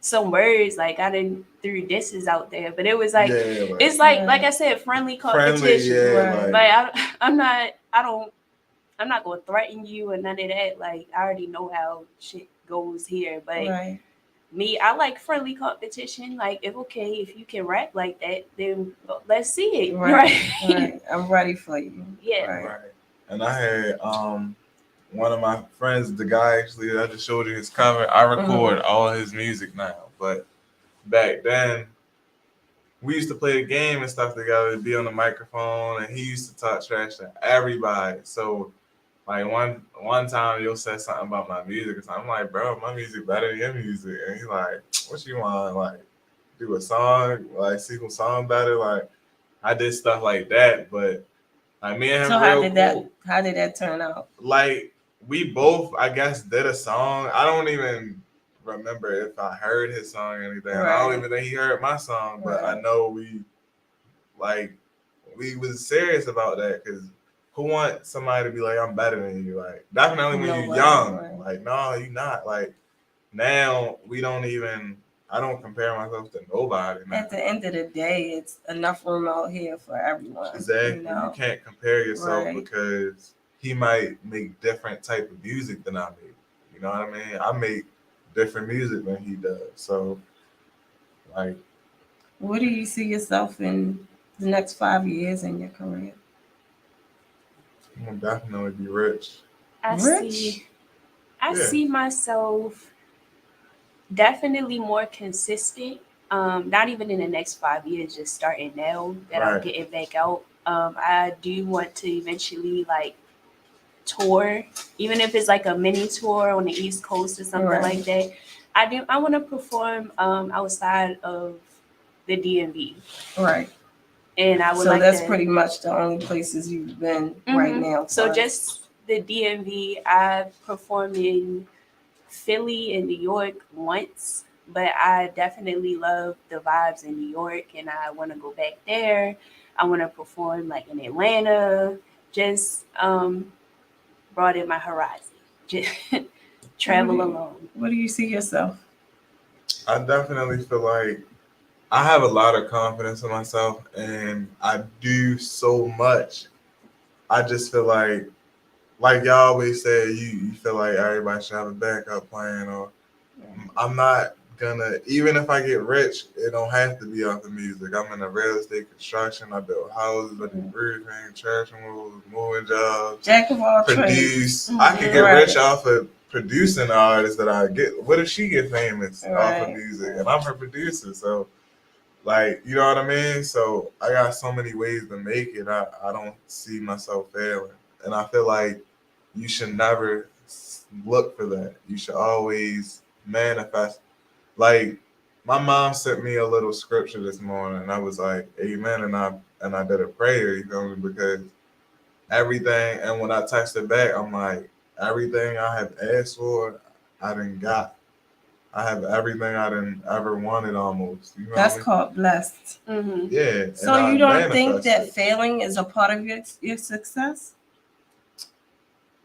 some words like I didn't threw disses out there, but it was like Yeah, like, it's like Right. I said, friendly friendly, competition. yeah, Right. Like I'm not gonna threaten you or none of that. Like I already know how shit goes here, but Right. me, I like friendly competition. Like if you can rap like that, then let's see it. Right. Right. I'm ready for you. Yeah. Right. right. And I had one of my friends, the guy actually I just showed you his cover. I record all his music now, but back then we used to play the game and stuff together, be on the microphone, and he used to talk trash to everybody. So like one time you'll say something about my music, and I'm like, bro, my music better than your music, and he's like, what you want, like do a song, like see who song better, like I did stuff like that, but like me and him So real how did that turn out? like we both, I guess, did a song. I don't even remember if I heard his song or anything. I Right. don't even think he heard my song, but Right. I know we was serious about that because who wants somebody to be like, I'm better than you? Like definitely when No you're way, young. right. Like, no, you're not. Like now I don't compare myself to nobody, man. At the end of the day, it's enough room out here for everyone. Exactly. You know? You can't compare yourself Right. because he might make different type of music than I make. You know what I mean? I make different music than he does. So, like, Where do you see yourself in the next 5 years in your career? I'm gonna definitely be rich. I Rich? Yeah. see myself definitely more consistent. Not even in the next 5 years, just starting now that I'm Right. getting back out. I do want to eventually like tour, even if it's like a mini tour on the East Coast or something Right. like that. I want to perform outside of the DMV, Right. and I would So like that's to, pretty much the only places you've been right Mhm. now. So for- just the DMV. I've performed in Philly and New York once, but I definitely love the vibes in New York, and I want to go back there. I want to perform like in Atlanta. Just broaden my horizon. Just travel alone. Where do you see yourself? I definitely feel like I have a lot of confidence in myself and I do so much. I just feel like y'all always say, you feel like everybody should have a backup plan, or I'm not gonna, even if I get rich, it don't have to be off the music. I'm in a real estate construction. I build houses, I do roofing, church moves, moving jobs, Jack of all produce. trades. I could get Right. rich off of producing artists that I get. What if she get famous off of Right. music and I'm her producer? So like, you know what I mean? So I got so many ways to make it. I don't see myself failing. And I feel like you should never look for that. You should always manifest. Like my mom sent me a little scripture this morning and I was like, amen. And I did a prayer, you feel me? Because everything, and when I texted back, I'm like, everything I have asked for, I done got. I have everything I done ever wanted almost. You know That's what I mean? called blessed. Mm-hmm. Yeah. So and you I don't think that manifested. failing is a part of your success?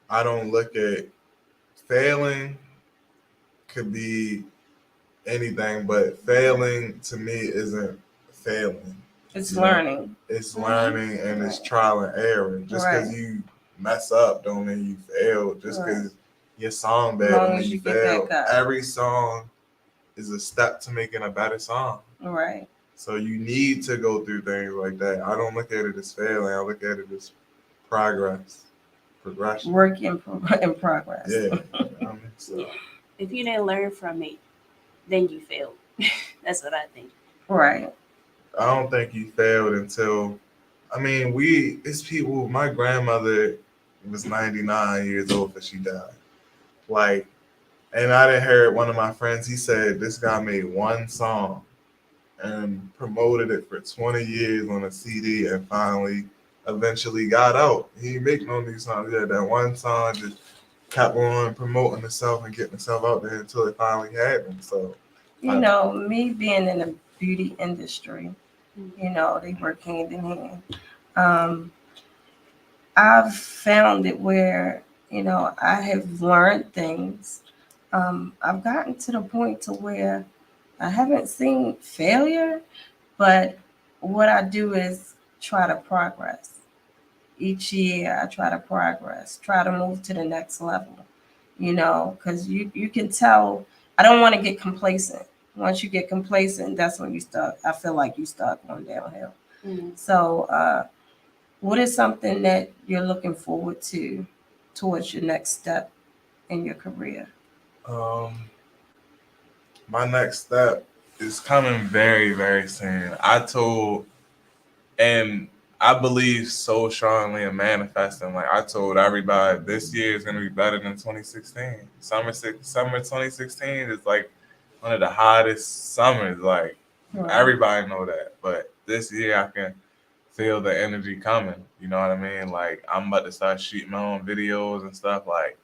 I don't look at failing could be anything, but failing to me isn't failing. It's Yeah. learning. It's learning and it's Right. trial and error. Just because Right. you mess up don't mean you fail. Just Right. because your song bad As long don't as mean you you get fail. back up. Every song is a step to making a better song. Right. So you need to go through things like that. I don't look at it as failing. I look at it as progression. Work in progress. Yeah. You know what I mean? So, Yeah. If you didn't learn from it, then you failed. That's what I think. Right. I don't think you failed until, it's people, my grandmother was 99 years old when she died. Like, and I didn't hear one of my friends, he said this guy made one song and promoted it for 20 years on a CD and finally, eventually got out. He ain't make no new songs. Yeah, that one song just kept on promoting himself and getting himself out there until it finally happened. So, Me being in the beauty industry, they work hand in hand. I've found it where, I have learned things. I've gotten to the point to where I haven't seen failure, but what I do is try to progress. Each year I try to progress, try to move to the next level, because you can tell I don't want to get complacent. Once you get complacent, that's when I feel like you start going downhill. Mm. So what is something that you're looking forward to towards your next step in your career? My next step is coming very, very soon. I believe so strongly in manifesting. Like I told everybody, this year is going to be better than 2016. Summer 2016 is like one of the hottest summers. Like everybody know that. But this year I can feel the energy coming. You know what I mean? Like I'm about to start shooting my own videos and stuff. Like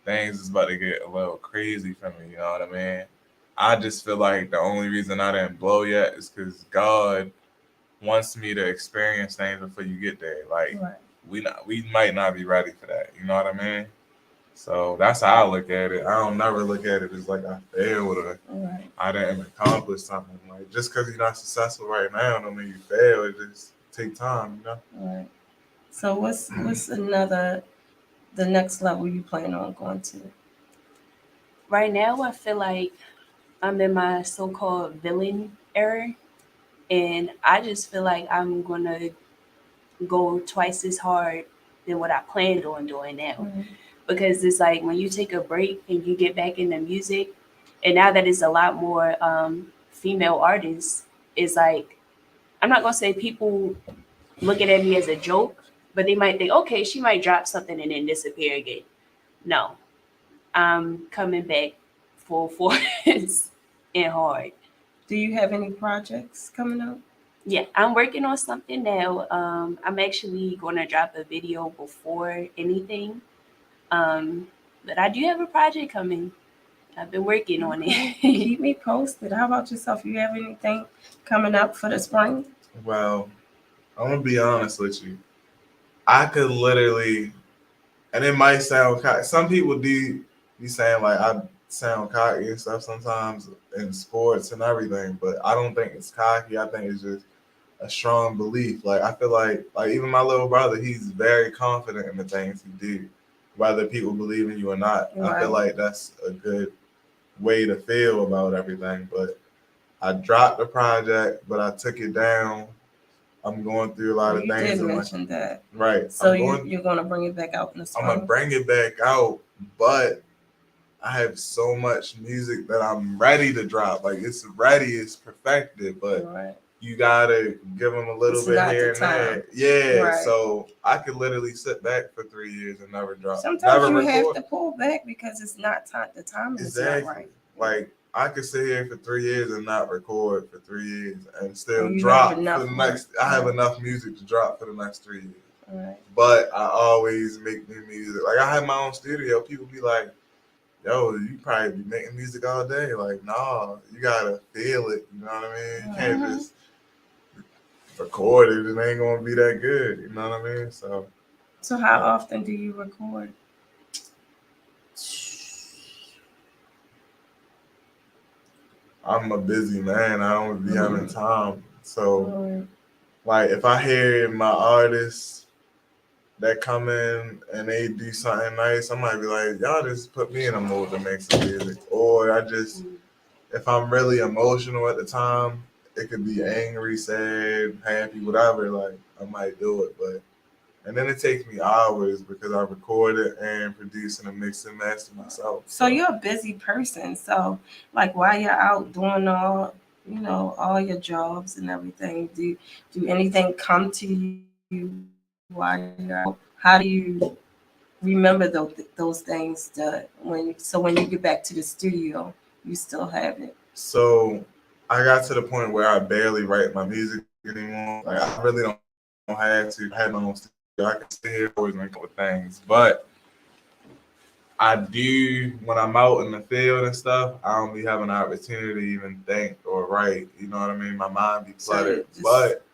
things is about to get a little crazy for me. You know what I mean? I just feel like the only reason I didn't blow yet is because God wants me to experience things before you get there. Like we might not be ready for that. You know what I mean? So that's how I look at it. I don't never look at it as like I failed or I didn't accomplish something. Like just because you're not successful right now don't mean you fail. It just take time, Right. So what's the next level you plan on going to? Right now, I feel like I'm in my so-called villain era, and I just feel like I'm gonna go twice as hard than what I planned on doing now. Because it's like when you take a break and you get back into music, and now that it's a lot more female artists, it's like, I'm not gonna say people looking at me as a joke, but they might think, okay, she might drop something and then disappear again. No, I'm coming back full force and hard. Do you have any projects coming up? Yeah, I'm working on something now. I'm actually going to drop a video before anything. But I do have a project coming. I've been working on it. Keep me posted. How about yourself? You have anything coming up for the spring? Well, I'm going to be honest with you. I could literally, and it might sound cocky. Some people do be saying like I sound cocky and stuff sometimes in sports and everything, but I don't think it's cocky. I think it's just a strong belief. Like I feel like even my little brother, he's very confident in the things he do, whether people believe in you or not. I feel like that's a good way to feel about everything. But I dropped the project, but I took it down. I'm going through a lot of things. You did mention that. Right. So you're going to bring it back out in the spring? I'm going to bring it back out, but I have so much music that I'm ready to drop. Like it's ready, it's perfected, but you got to give them a little bit here and there. Yeah. So I could literally sit back for 3 years and never drop. Sometimes you have to pull back because it's not time. The time is not right. Like I could sit here for 3 years and not record for 3 years and still drop for the next. I have enough music to drop for the next 3 years. But I always make new music. Like I have my own studio. People be like, yo, you probably be making music all day. Like, nah, you gotta feel it. You know what I mean? You can't just record it. It ain't gonna be that good. You know what I mean? So how often do you record? I'm a busy man. I don't be having time. So, like, if I hear my artists that come in and they do something nice, I might be like, y'all just put me in a mood to make some music. Or if I'm really emotional at the time, it could be angry, sad, happy, whatever, like I might do it. But And then it takes me hours because I record it and produce and mix and master myself. So you're a busy person. So like while you're out doing all, you know, all your jobs and everything, do anything come to you while you're out? How do you remember those things that when you get back to the studio, you still have it? So I got to the point where I barely write my music anymore. Like I really don't have to have my own studio. I can stay here always make up with things. But I do when I'm out in the field and stuff, I don't be having an opportunity to even think or write. You know what I mean? My mind be cluttered. But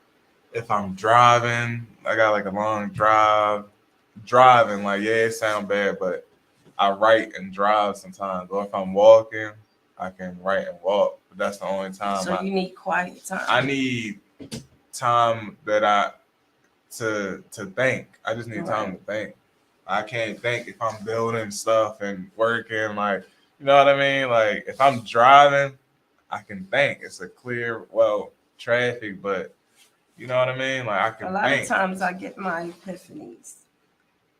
if I'm driving, I got like a long drive. Driving, like, yeah, it sounds bad, but I write and drive sometimes. Or if I'm walking, I can write and walk. But that's the only time. So you need quiet time. I need time that to think. I just need time to think. I can't think if I'm building stuff and working, like, you know what I mean? Like, if I'm driving, I can think. It's a clear, traffic, but you know what I mean? Like, I can think. A lot of times I get my epiphanies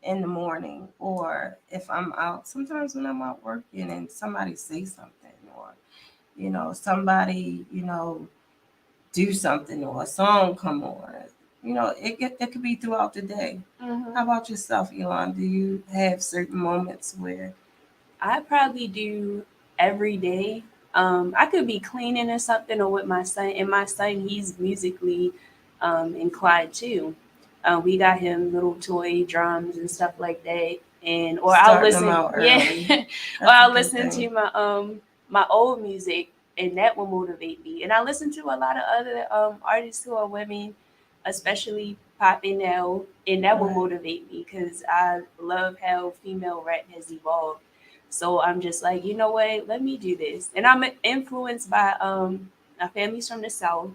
in the morning, or if I'm out, sometimes when I'm out working and somebody say something, or, you know, somebody, you know, do something, or a song come on. You know, it could be throughout the day. Mm-hmm. How about yourself, Elon? Do you have certain moments where? I probably do every day. I could be cleaning or something, or with my son. And my son, he's musically inclined too. We got him little toy drums and stuff like that. And or I'll listen, or I'll listen to my old music, and that will motivate me. And I listen to a lot of other artists who are women, especially popping now, and that will motivate me because I love how female rap has evolved. So I'm just like, you know what, let me do this. And I'm influenced by my family's from the South,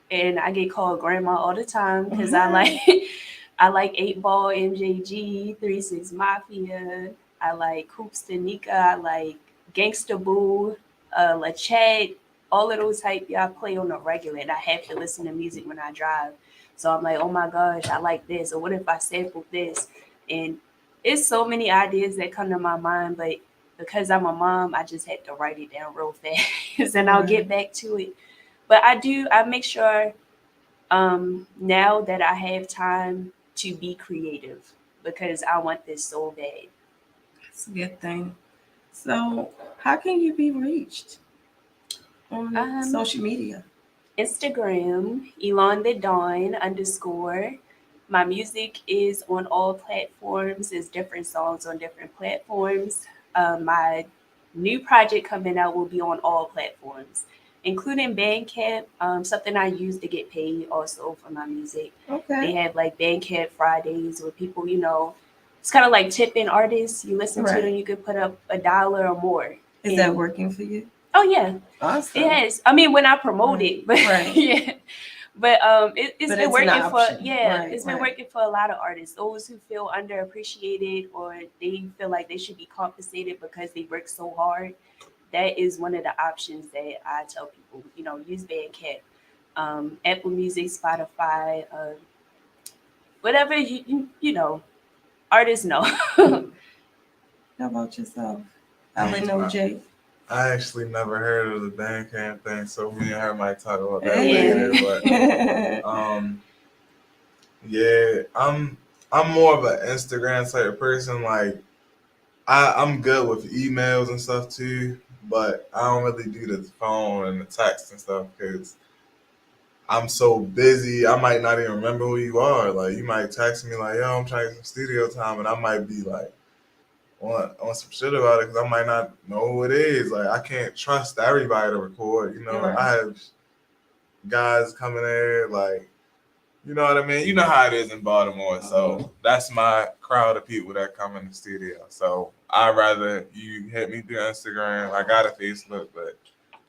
and I get called grandma all the time because I like 8 Ball, MJG, 3-6 Mafia, I like Coops Tanika, I like Gangsta Boo, La Chat. All of those type, y'all play on a regular, and I have to listen to music when I drive. So I'm like, oh my gosh, I like this. Or what if I sample this? And it's so many ideas that come to my mind, but because I'm a mom, I just have to write it down real fast and I'll get back to it. But I make sure now that I have time to be creative because I want this so bad. That's a good thing. So how can you be reached on social media? Instagram, Elonthedon _. My music is on all platforms. There's different songs on different platforms. My new project coming out will be on all platforms, including Bandcamp, something I use to get paid also for my music. Okay. They have like Bandcamp Fridays where people, you know, it's kind of like tipping artists. You listen to them, you could put up $1 or more. Is that working for you? Oh yeah, awesome. It has. I mean, when I promote it, but yeah, but it's been working it's been working for a lot of artists. Those who feel underappreciated or they feel like they should be compensated because they work so hard. That is one of the options that I tell people. You know, use Bandcamp, Apple Music, Spotify, whatever you know, artists know. How about yourself, OJ? I actually never heard of the Bandcamp thing, so me and her might talk about that later. But yeah, I'm more of an Instagram type of person. Like I'm good with emails and stuff too, but I don't really do the phone and the text and stuff because I'm so busy. I might not even remember who you are. Like you might text me like, "Yo, I'm trying to get some studio time," and I might be like on some shit about it because I might not know who it is. Like I can't trust everybody to record. You know, I have guys coming there, like, you know what I mean? You know how it is in Baltimore. So that's my crowd of people that come in the studio. So I'd rather you hit me through Instagram. I got a Facebook, but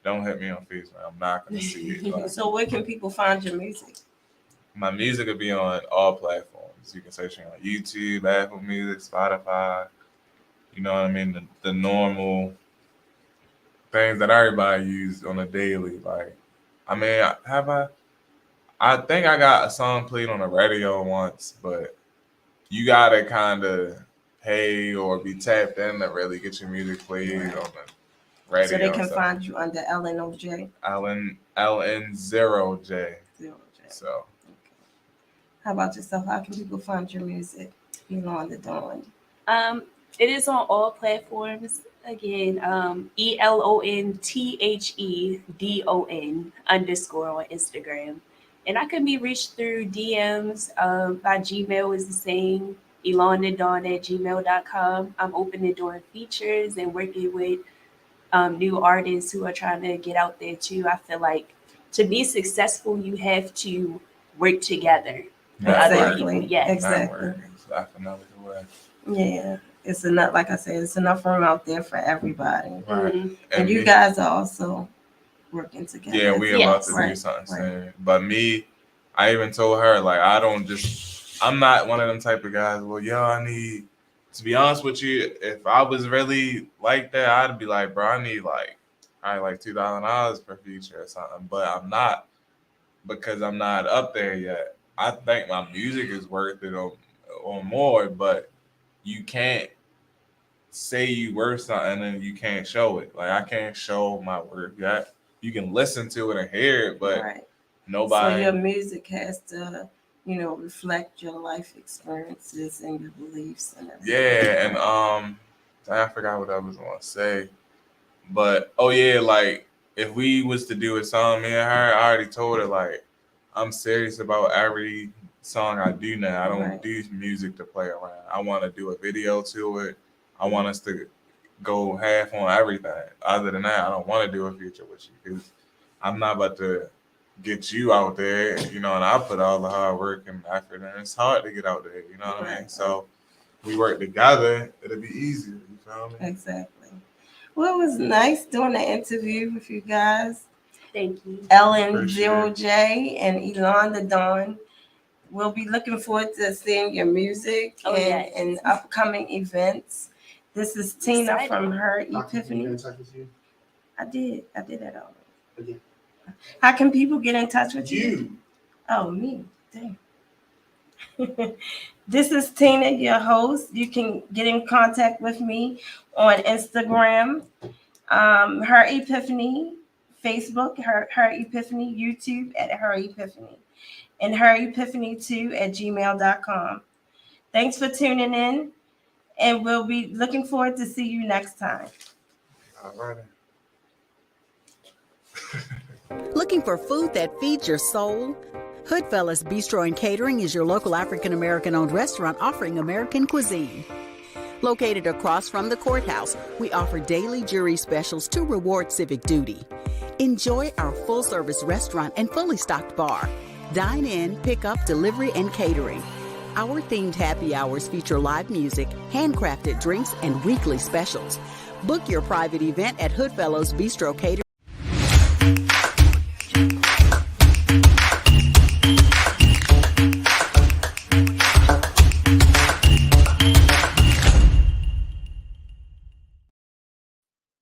don't hit me on Facebook. I'm not going to see it. Like, so where can people find your music? My music will be on all platforms. You can search me on YouTube, Apple Music, Spotify. You know what I mean? The normal things that everybody uses on a daily. Like, I mean, I think I got a song played on the radio once, but you gotta kind of pay or be tapped in to really get your music played on the radio. So they can find you under LNOJ? LN0J. So. How about yourself? How can people find your music? Elonthedon. It is on all platforms. Again, ELONTHEDON _ on Instagram. And I can be reached through DMs. My Gmail is the same, elonthedon@gmail.com. I'm open to doing features and working with new artists who are trying to get out there too. I feel like to be successful, you have to work together. Exactly. Yeah, exactly. Definitely the way. Yeah, it's enough. Like I said, it's enough room out there for everybody. Right. Mm-hmm. And you guys are also working together. Yeah, we about to do something soon. But me, I even told her, like, I'm not one of them type of guys. Well, I need, to be honest with you, if I was really like that, I'd be like, bro, I need like $2,000 per feature or something. But I'm not, because I'm not up there yet. I think my music is worth it or more, but you can't say you worth something and you can't show it. Like, I can't show my work yet. You can listen to it and hear it, but nobody. So your music has to, reflect your life experiences and your beliefs and everything. Yeah, and I forgot what I was gonna say, but like if we was to do a song, me and her, I already told her like I'm serious about every song I do now. I don't do music to play around. I want to do a video to it. I want us to go half on everything. Other than that, I don't want to do a feature with you because I'm not about to get you out there, and I put all the hard work and effort, and it's hard to get out there, you know what I mean? So we work together, it'll be easier, you feel me? Exactly. Well, it was nice doing the interview with you guys. Thank you. LN0J and Elonthedon. We'll be looking forward to seeing your music and upcoming events. This is Tina from Her Epiphany. I did that already. Okay. How can people get in touch with you? Oh, me. Dang. This is Tina, your host. You can get in contact with me on Instagram, Her Epiphany, Facebook, Her Epiphany, YouTube at Her Epiphany, and herepiphany2@gmail.com. Thanks for tuning in, and we'll be looking forward to see you next time. All right. Looking for food that feeds your soul? Hoodfellas Bistro and Catering is your local African-American owned restaurant offering American cuisine. Located across from the courthouse, we offer daily jury specials to reward civic duty. Enjoy our full-service restaurant and fully stocked bar. Dine in, pick up, delivery, and catering. Our themed happy hours feature live music, handcrafted drinks, and weekly specials. Book your private event at Hoodfellas Bistro Catering.